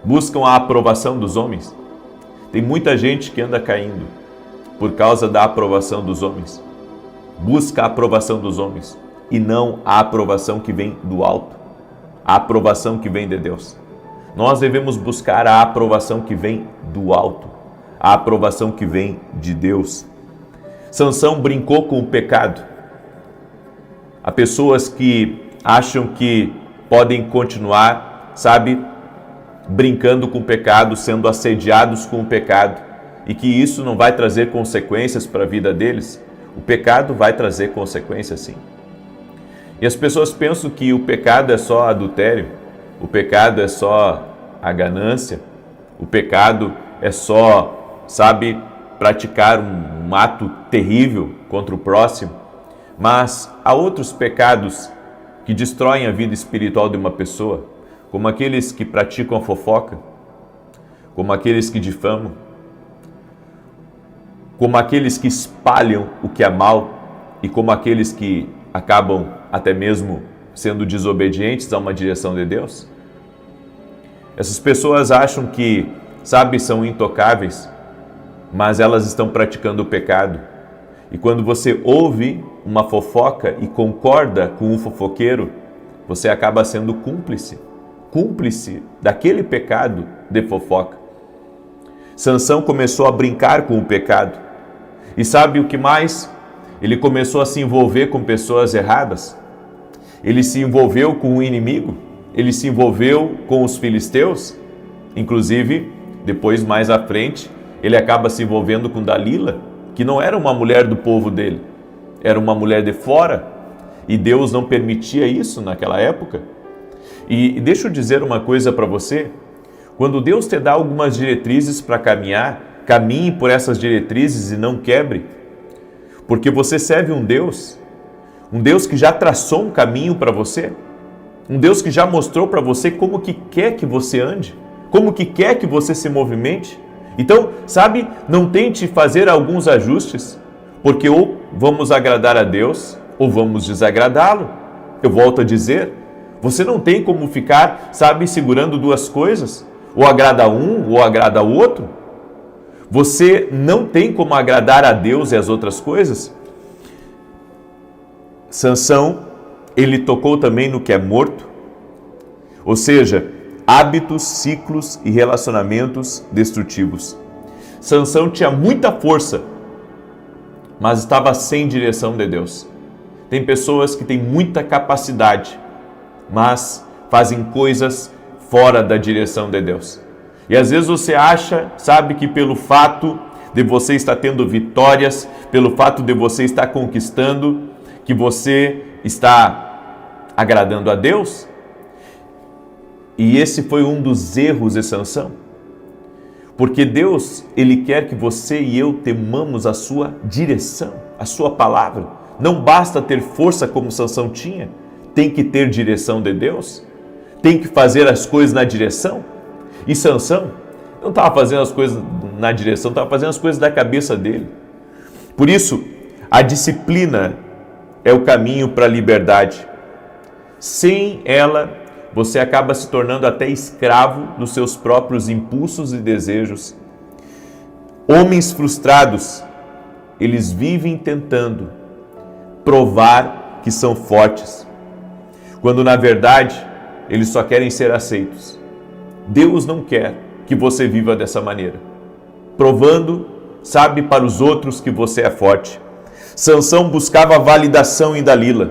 Buscam a aprovação dos homens. Tem muita gente que anda caindo por causa da aprovação dos homens. Busca a aprovação dos homens e não a aprovação que vem do alto, a aprovação que vem de Deus. Nós devemos buscar a aprovação que vem do alto, a aprovação que vem de Deus. Sansão brincou com o pecado. Há pessoas que acham que podem continuar, sabe, brincando com o pecado, sendo assediados com o pecado, e que isso não vai trazer consequências para a vida deles. O pecado vai trazer consequências, sim. E as pessoas pensam que o pecado é só adultério, o pecado é só a ganância, o pecado é só, sabe, praticar um ato terrível contra o próximo. Mas há outros pecados que destroem a vida espiritual de uma pessoa, como aqueles que praticam a fofoca, como aqueles que difamam, como aqueles que espalham o que é mal e como aqueles que acabam até mesmo sendo desobedientes a uma direção de Deus. Essas pessoas acham que, sabe, são intocáveis, mas elas estão praticando o pecado. E quando você ouve uma fofoca e concorda com o fofoqueiro, você acaba sendo cúmplice daquele pecado de fofoca. Sansão começou a brincar com o pecado. E sabe o que mais? Ele começou a se envolver com pessoas erradas. Ele se envolveu com o inimigo. Ele se envolveu com os filisteus. Inclusive, depois mais à frente, ele acaba se envolvendo com Dalila, que não era uma mulher do povo dele, era uma mulher de fora, e Deus não permitia isso naquela época. E deixa eu dizer uma coisa para você, quando Deus te dá algumas diretrizes para caminhar, caminhe por essas diretrizes e não quebre, porque você serve um Deus que já traçou um caminho para você, um Deus que já mostrou para você como que quer que você ande, como que quer que você se movimente. Então, sabe, não tente fazer alguns ajustes, porque ou vamos agradar a Deus, ou vamos desagradá-lo. Eu volto a dizer, você não tem como ficar, sabe, segurando duas coisas, ou agrada um, ou agrada o outro. Você não tem como agradar a Deus e as outras coisas. Sansão, ele tocou também no que é morto, ou seja, hábitos, ciclos e relacionamentos destrutivos. Sansão tinha muita força, mas estava sem direção de Deus. Tem pessoas que têm muita capacidade, mas fazem coisas fora da direção de Deus. E às vezes você acha, sabe, que pelo fato de você estar tendo vitórias, pelo fato de você estar conquistando, que você está agradando a Deus. E esse foi um dos erros de Sansão. Porque Deus, Ele quer que você e eu temamos a sua direção, a sua palavra. Não basta ter força como Sansão tinha, tem que ter direção de Deus, tem que fazer as coisas na direção. E Sansão não estava fazendo as coisas na direção, estava fazendo as coisas da cabeça dele. Por isso, a disciplina é o caminho para a liberdade. Sem ela, você acaba se tornando até escravo dos seus próprios impulsos e desejos. Homens frustrados, eles vivem tentando provar que são fortes, quando na verdade eles só querem ser aceitos. Deus não quer que você viva dessa maneira, provando, sabe, para os outros que você é forte. Sansão buscava validação em Dalila,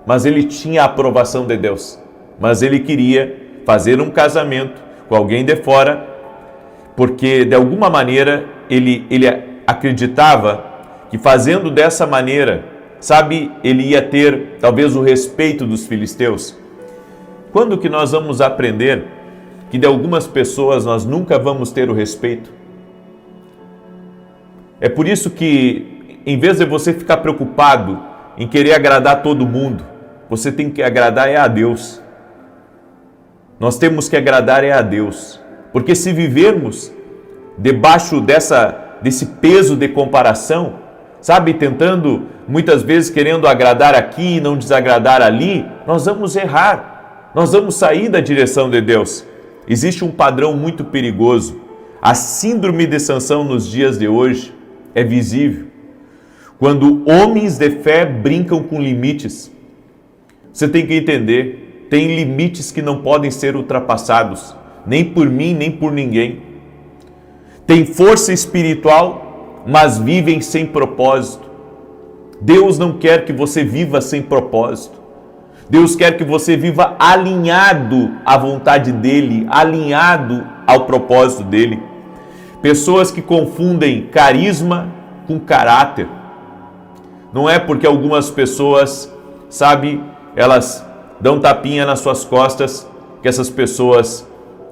mas ele tinha a aprovação de Deus. Mas ele queria fazer um casamento com alguém de fora, porque de alguma maneira ele acreditava que fazendo dessa maneira, sabe, ele ia ter talvez o respeito dos filisteus. Quando que nós vamos aprender que de algumas pessoas nós nunca vamos ter o respeito? É por isso que, em vez de você ficar preocupado em querer agradar todo mundo, você tem que agradar a Deus. Nós temos que agradar a Deus, porque se vivermos debaixo desse peso de comparação, sabe, tentando, muitas vezes querendo agradar aqui e não desagradar ali, nós vamos errar, nós vamos sair da direção de Deus. Existe um padrão muito perigoso. A síndrome de Sansão nos dias de hoje é visível. Quando homens de fé brincam com limites, você tem que entender, tem limites que não podem ser ultrapassados, nem por mim, nem por ninguém. Tem força espiritual, mas vivem sem propósito. Deus não quer que você viva sem propósito. Deus quer que você viva alinhado à vontade dEle, alinhado ao propósito dEle. Pessoas que confundem carisma com caráter. Não é porque algumas pessoas, sabe, elas dão tapinha nas suas costas, que essas pessoas,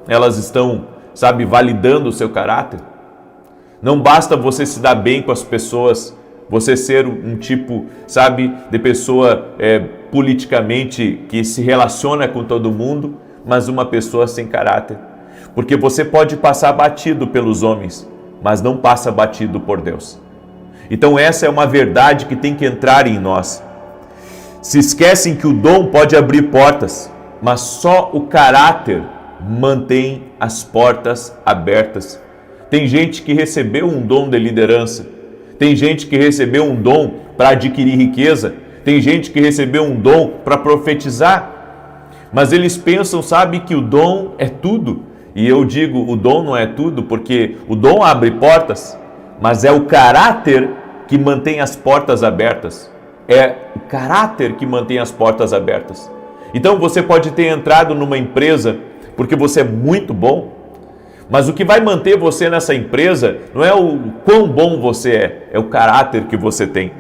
elas estão, sabe, validando o seu caráter. Não basta você se dar bem com as pessoas, você ser um tipo, sabe, de pessoa politicamente que se relaciona com todo mundo, mas uma pessoa sem caráter. Porque você pode passar batido pelos homens, mas não passa batido por Deus. Então essa é uma verdade que tem que entrar em nós. Se esquecem que o dom pode abrir portas, mas só o caráter mantém as portas abertas. Tem gente que recebeu um dom de liderança, tem gente que recebeu um dom para adquirir riqueza, tem gente que recebeu um dom para profetizar, mas eles pensam, sabe, que o dom é tudo. E eu digo, o dom não é tudo, porque o dom abre portas, mas é o caráter que mantém as portas abertas. É o caráter que mantém as portas abertas. Então você pode ter entrado numa empresa porque você é muito bom, mas o que vai manter você nessa empresa não é o quão bom você é o caráter que você tem.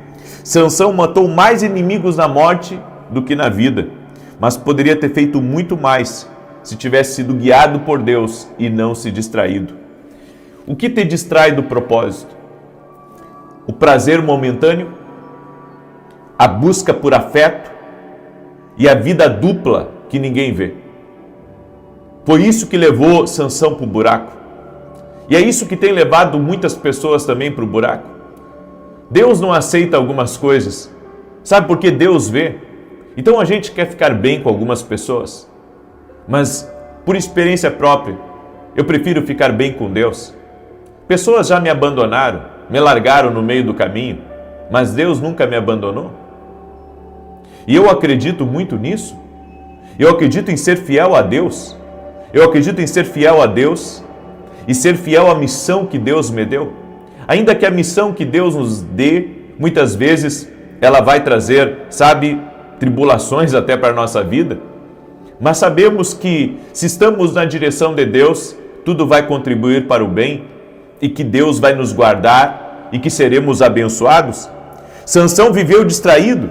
Sansão matou mais inimigos na morte do que na vida, mas poderia ter feito muito mais se tivesse sido guiado por Deus e não se distraído. O que te distrai do propósito? O prazer momentâneo, a busca por afeto e a vida dupla que ninguém vê. Foi isso que levou Sansão para o buraco. E é isso que tem levado muitas pessoas também para o buraco. Deus não aceita algumas coisas. Sabe por que Deus vê? Então a gente quer ficar bem com algumas pessoas. Mas, por experiência própria, eu prefiro ficar bem com Deus. Pessoas já me abandonaram, me largaram no meio do caminho, mas Deus nunca me abandonou. E eu acredito muito nisso. Eu acredito em ser fiel a Deus. Eu acredito em ser fiel a Deus e ser fiel à missão que Deus me deu. Ainda que a missão que Deus nos dê, muitas vezes, ela vai trazer, sabe, tribulações até para a nossa vida. Mas sabemos que, se estamos na direção de Deus, tudo vai contribuir para o bem e que Deus vai nos guardar e que seremos abençoados. Sansão viveu distraído,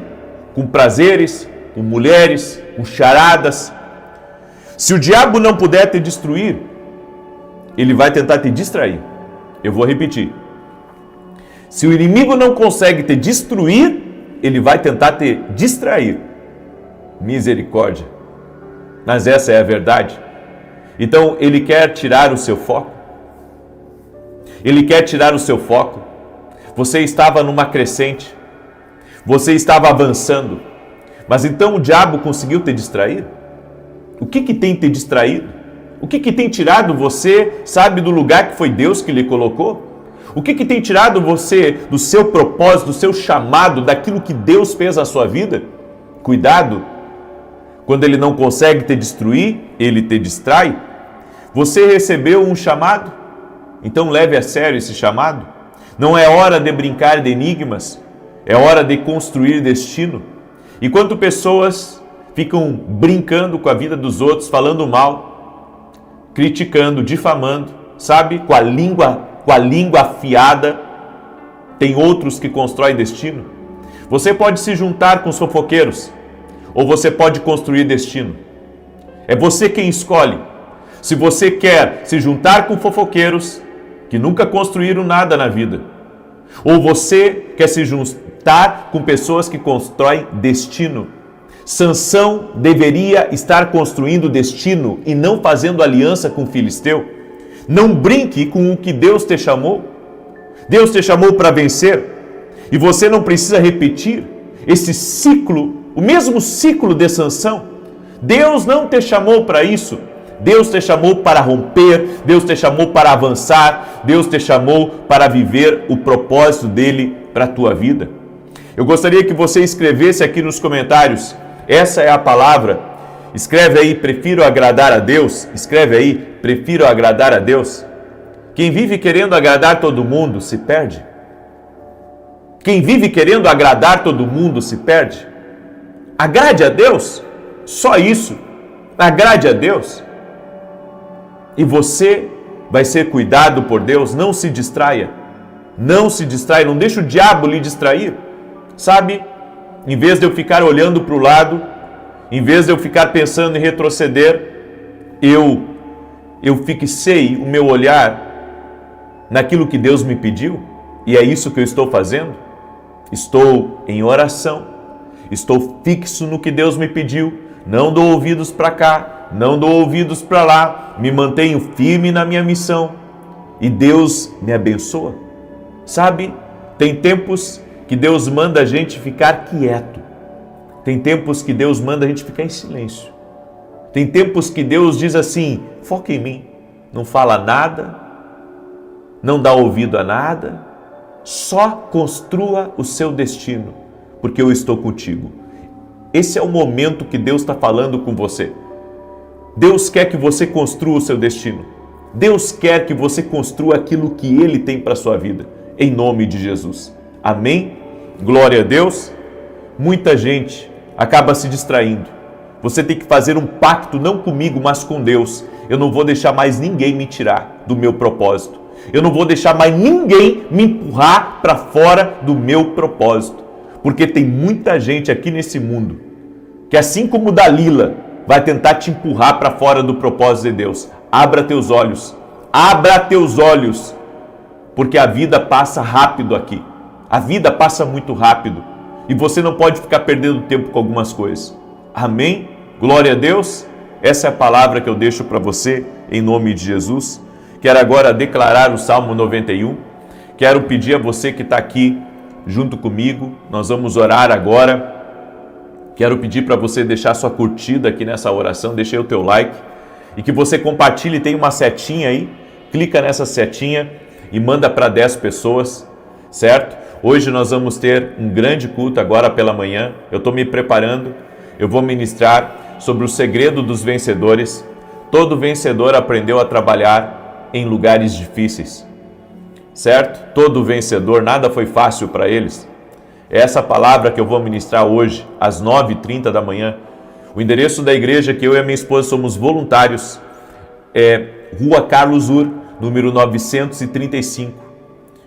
com prazeres, com mulheres, com charadas. Se o diabo não puder te destruir, ele vai tentar te distrair. Eu vou repetir. Se o inimigo não consegue te destruir, ele vai tentar te distrair. Misericórdia. Mas essa é a verdade. Então, ele quer tirar o seu foco. Ele quer tirar o seu foco. Você estava numa crescente. Você estava avançando. Mas então o diabo conseguiu te distrair? O que tem te distraído? O que tem tirado você, sabe, do lugar que foi Deus que lhe colocou? O que tem tirado você do seu propósito, do seu chamado, daquilo que Deus fez na sua vida? Cuidado! Quando ele não consegue te destruir, ele te distrai. Você recebeu um chamado? Então leve a sério esse chamado. Não é hora de brincar de enigmas, é hora de construir destino. Enquanto pessoas ficam brincando com a vida dos outros, falando mal, criticando, difamando, sabe, com a língua afiada, tem outros que constroem destino. Você pode se juntar com os fofoqueiros, ou você pode construir destino. É você quem escolhe. Se você quer se juntar com fofoqueiros que nunca construíram nada na vida, ou você quer se juntar com pessoas que constroem destino. Sansão deveria estar construindo destino e não fazendo aliança com o filisteu. Não brinque com o que Deus te chamou. Deus te chamou para vencer e você não precisa repetir esse ciclo, o mesmo ciclo de Sansão. Deus não te chamou para isso. Deus te chamou para romper, Deus te chamou para avançar, Deus te chamou para viver o propósito dele para a tua vida. Eu gostaria que você escrevesse aqui nos comentários, essa é a palavra. Escreve aí, prefiro agradar a Deus. Escreve aí, prefiro agradar a Deus. Quem vive querendo agradar todo mundo se perde. Quem vive querendo agradar todo mundo se perde. Agrade a Deus, só isso. Agrade a Deus. E você vai ser cuidado por Deus. Não se distraia. Não se distraia, não deixe o diabo lhe distrair. Sabe, em vez de eu ficar olhando para o lado, em vez de eu ficar pensando em retroceder, eu fixei o meu olhar naquilo que Deus me pediu, e é isso que eu estou fazendo. Estou em oração, estou fixo no que Deus me pediu, não dou ouvidos para cá, não dou ouvidos para lá, me mantenho firme na minha missão e Deus me abençoa. Sabe, tem tempos que Deus manda a gente ficar quieto, tem tempos que Deus manda a gente ficar em silêncio, tem tempos que Deus diz assim, foca em mim, não fala nada, não dá ouvido a nada, só construa o seu destino, porque eu estou contigo. Esse é o momento que Deus está falando com você. Deus quer que você construa o seu destino. Deus quer que você construa aquilo que Ele tem para a sua vida, em nome de Jesus. Amém? Glória a Deus. Muita gente acaba se distraindo. Você tem que fazer um pacto, não comigo, mas com Deus. Eu não vou deixar mais ninguém me tirar do meu propósito. Eu não vou deixar mais ninguém me empurrar para fora do meu propósito. Porque tem muita gente aqui nesse mundo que, assim como Dalila, vai tentar te empurrar para fora do propósito de Deus. Abra teus olhos. Abra teus olhos. Porque a vida passa rápido aqui. A vida passa muito rápido. E você não pode ficar perdendo tempo com algumas coisas. Amém? Glória a Deus. Essa é a palavra que eu deixo para você em nome de Jesus. Quero agora declarar o Salmo 91. Quero pedir a você que está aqui junto comigo. Nós vamos orar agora. Quero pedir para você deixar sua curtida aqui nessa oração. Deixe aí o teu like. E que você compartilhe. Tem uma setinha aí. Clica nessa setinha e manda para 10 pessoas. Certo? Hoje nós vamos ter um grande culto agora pela manhã. Eu estou me preparando. Eu vou ministrar sobre o segredo dos vencedores. Todo vencedor aprendeu a trabalhar em lugares difíceis, certo? Todo vencedor, nada foi fácil para eles. É essa palavra que eu vou ministrar hoje, às 9h30 da manhã. O endereço da igreja que eu e a minha esposa somos voluntários é Rua Carlos Ur, número 935.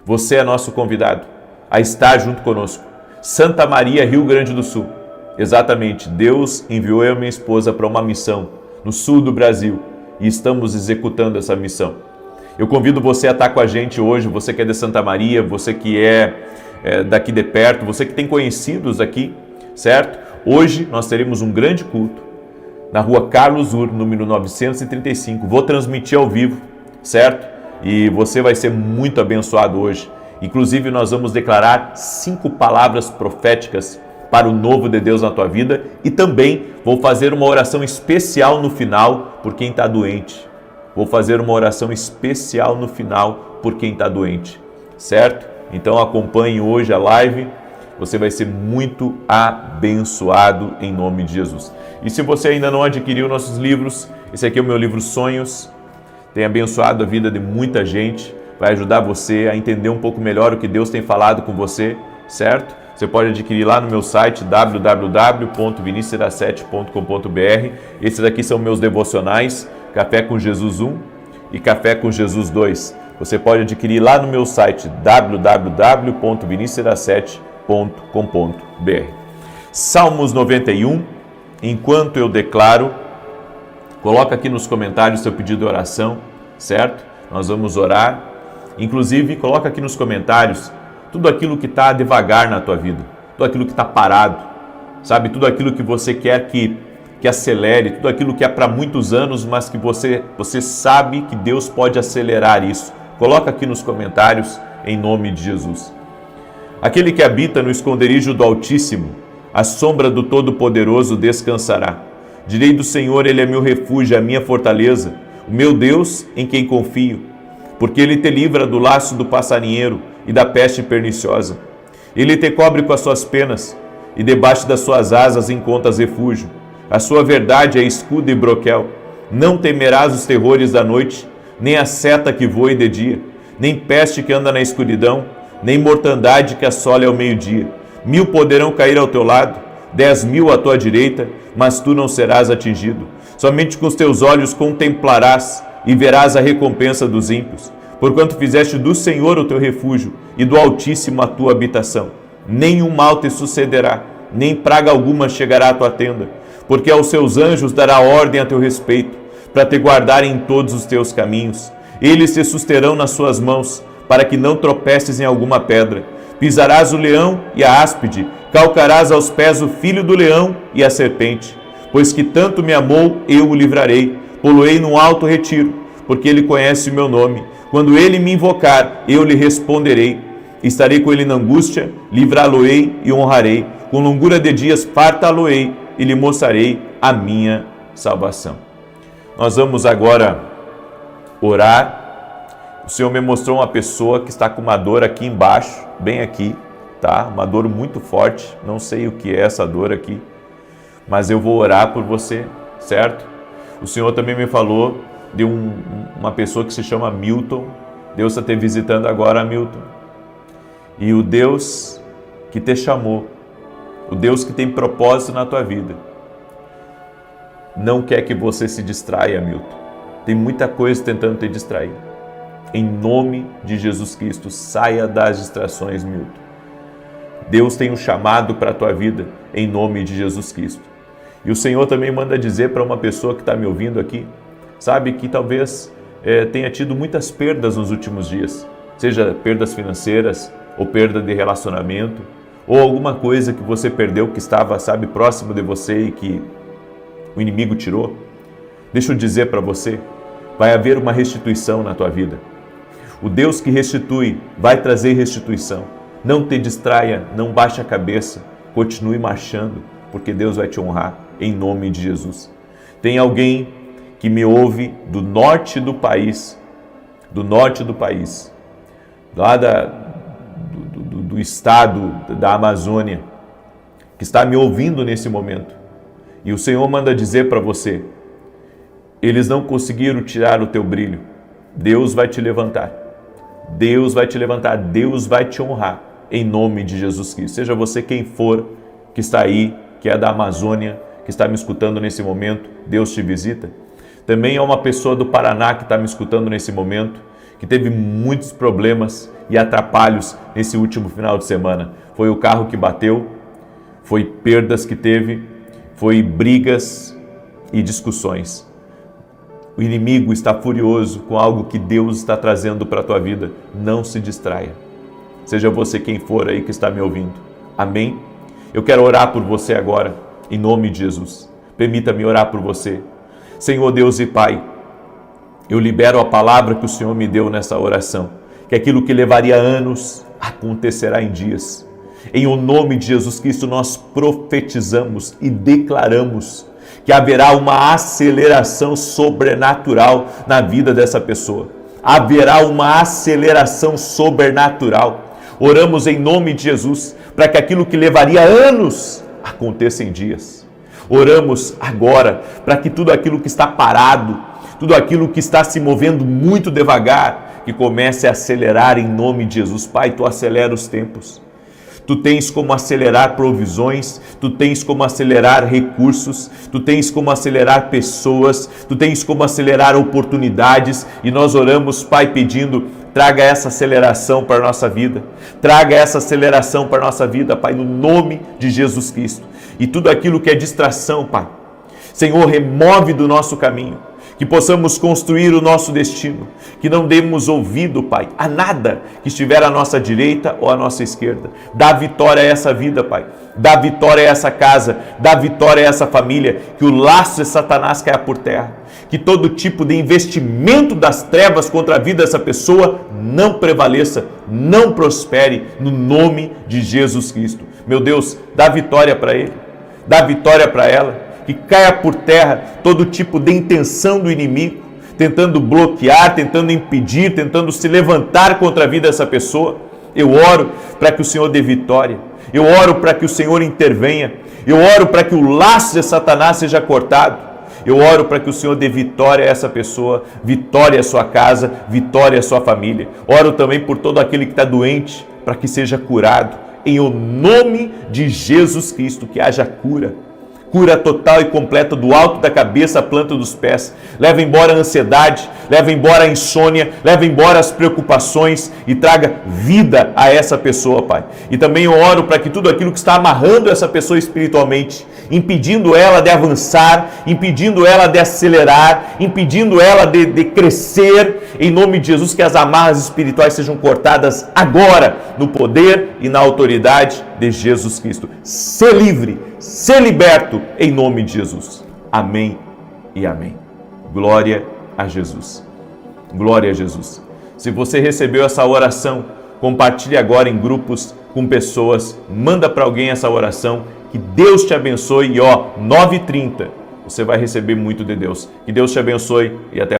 Você é nosso convidado a estar junto conosco. Santa Maria, Rio Grande do Sul. Exatamente, Deus enviou eu e a minha esposa para uma missão no sul do Brasil e estamos executando essa missão. Eu convido você a estar com a gente hoje, você que é de Santa Maria, você que é daqui de perto, você que tem conhecidos aqui, certo? Hoje nós teremos um grande culto na Rua Carlos Ur, número 935. Vou transmitir ao vivo, certo? E você vai ser muito abençoado hoje. Inclusive nós vamos declarar 5 palavras proféticas para o novo de Deus na tua vida e também vou fazer uma oração especial no final por quem está doente. Vou fazer uma oração especial no final por quem está doente, certo? Então acompanhe hoje a live, você vai ser muito abençoado em nome de Jesus. E se você ainda não adquiriu nossos livros, esse aqui é o meu livro Sonhos, tem abençoado a vida de muita gente, vai ajudar você a entender um pouco melhor o que Deus tem falado com você, certo? Você pode adquirir lá no meu site www.vinicius7.com.br. Esses aqui são meus devocionais, Café com Jesus 1 e Café com Jesus 2. Você pode adquirir lá no meu site www.vinicius7.com.br. Salmos 91, enquanto eu declaro, coloca aqui nos comentários seu pedido de oração, certo? Nós vamos orar. Inclusive, coloca aqui nos comentários tudo aquilo que está devagar na tua vida, tudo aquilo que está parado, Sabe, tudo aquilo que você quer que acelere, tudo aquilo que é para muitos anos, mas que você sabe que Deus pode acelerar isso. Coloca aqui nos comentários, em nome de Jesus. Aquele que habita no esconderijo do Altíssimo, à sombra do Todo-Poderoso descansará. Direi do Senhor, Ele é meu refúgio, a minha fortaleza, o meu Deus em quem confio. Porque Ele te livra do laço do passarinheiro e da peste perniciosa. Ele te cobre com as suas penas, e debaixo das suas asas encontras refúgio. A sua verdade é escudo e broquel. Não temerás os terrores da noite, nem a seta que voe de dia, nem peste que anda na escuridão, nem mortandade que assole ao meio-dia. 1000 poderão cair ao teu lado, 10.000 à tua direita, mas tu não serás atingido. Somente com os teus olhos contemplarás e verás a recompensa dos ímpios. Porquanto fizeste do Senhor o teu refúgio e do Altíssimo a tua habitação. Nenhum mal te sucederá, nem praga alguma chegará à tua tenda, porque aos seus anjos dará ordem a teu respeito, para te guardarem em todos os teus caminhos. Eles te susterão nas suas mãos, para que não tropeces em alguma pedra. Pisarás o leão e a áspide, calcarás aos pés o filho do leão e a serpente. Pois que tanto me amou, eu o livrarei, pô-lo-ei num alto retiro, porque ele conhece o meu nome. Quando ele me invocar, eu lhe responderei. Estarei com ele na angústia, livrá-lo-ei e honrarei. Com longura de dias fartá-lo-ei e lhe mostrarei a minha salvação. Nós vamos agora orar. O Senhor me mostrou uma pessoa que está com uma dor aqui embaixo, bem aqui, tá? Uma dor muito forte, não sei o que é essa dor aqui, mas eu vou orar por você, certo? O Senhor também me falou de uma pessoa que se chama Milton. Deus está te visitando agora, Milton. E o Deus que te chamou, o Deus que tem propósito na tua vida, não quer que você se distraia, Milton. Tem muita coisa tentando te distrair. Em nome de Jesus Cristo, saia das distrações, Milton. Deus tem um chamado para a tua vida, em nome de Jesus Cristo. E o Senhor também manda dizer para uma pessoa que está me ouvindo aqui, sabe, que talvez tenha tido muitas perdas nos últimos dias, seja perdas financeiras, ou perda de relacionamento, ou alguma coisa que você perdeu que estava, sabe, próximo de você e que o inimigo tirou. Deixa eu dizer para você, vai haver uma restituição na tua vida. O Deus que restitui vai trazer restituição. Não te distraia, não baixe a cabeça, continue marchando, porque Deus vai te honrar, em nome de Jesus. Tem alguém que me ouve do norte do país, lá do estado da Amazônia, que está me ouvindo nesse momento. E o Senhor manda dizer para você, eles não conseguiram tirar o teu brilho. Deus vai te levantar. Deus vai te levantar, Deus vai te honrar, em nome de Jesus Cristo. Seja você quem for que está aí, que é da Amazônia, que está me escutando nesse momento, Deus te visita. Também é uma pessoa do Paraná que está me escutando nesse momento, que teve muitos problemas e atrapalhos nesse último final de semana. Foi o carro que bateu, foi perdas que teve, foi brigas e discussões. O inimigo está furioso com algo que Deus está trazendo para a tua vida. Não se distraia. Seja você quem for aí que está me ouvindo. Amém? Eu quero orar por você agora, em nome de Jesus. Permita-me orar por você. Senhor Deus e Pai, eu libero a palavra que o Senhor me deu nessa oração, que aquilo que levaria anos acontecerá em dias. Em o nome de Jesus Cristo nós profetizamos e declaramos que haverá uma aceleração sobrenatural na vida dessa pessoa. Haverá uma aceleração sobrenatural. Oramos em nome de Jesus para que aquilo que levaria anos aconteça em dias. Oramos agora para que tudo aquilo que está parado, tudo aquilo que está se movendo muito devagar, que comece a acelerar em nome de Jesus. Pai, Tu acelera os tempos. Tu tens como acelerar provisões, Tu tens como acelerar recursos, Tu tens como acelerar pessoas, Tu tens como acelerar oportunidades, e nós oramos, Pai, pedindo, traga essa aceleração para a nossa vida, traga essa aceleração para a nossa vida, Pai, no nome de Jesus Cristo. E tudo aquilo que é distração, Pai, Senhor, remove do nosso caminho, que possamos construir o nosso destino, que não demos ouvido, Pai, a nada que estiver à nossa direita ou à nossa esquerda. Dá vitória a essa vida, Pai. Dá vitória a essa casa, dá vitória a essa família, que o laço de Satanás caia por terra, que todo tipo de investimento das trevas contra a vida dessa pessoa não prevaleça, não prospere, no nome de Jesus Cristo. Meu Deus, dá vitória para ele, dá vitória para ela, que caia por terra todo tipo de intenção do inimigo, tentando bloquear, tentando impedir, tentando se levantar contra a vida dessa pessoa. Eu oro para que o Senhor dê vitória, eu oro para que o Senhor intervenha, eu oro para que o laço de Satanás seja cortado, eu oro para que o Senhor dê vitória a essa pessoa, vitória à sua casa, vitória à sua família. Oro também por todo aquele que está doente, para que seja curado, em o nome de Jesus Cristo, que haja cura. Cura total e completa do alto da cabeça à planta dos pés. Leva embora a ansiedade, leva embora a insônia, leva embora as preocupações e traga vida a essa pessoa, Pai. E também eu oro para que tudo aquilo que está amarrando essa pessoa espiritualmente, impedindo ela de avançar, impedindo ela de acelerar, impedindo ela de crescer, em nome de Jesus, que as amarras espirituais sejam cortadas agora, no poder e na autoridade de Jesus Cristo. Ser livre, ser liberto, em nome de Jesus. Amém e amém. Glória a Jesus. Glória a Jesus. Se você recebeu essa oração, compartilhe agora em grupos com pessoas, manda para alguém essa oração, que Deus te abençoe e 9h30 você vai receber muito de Deus. Que Deus te abençoe e até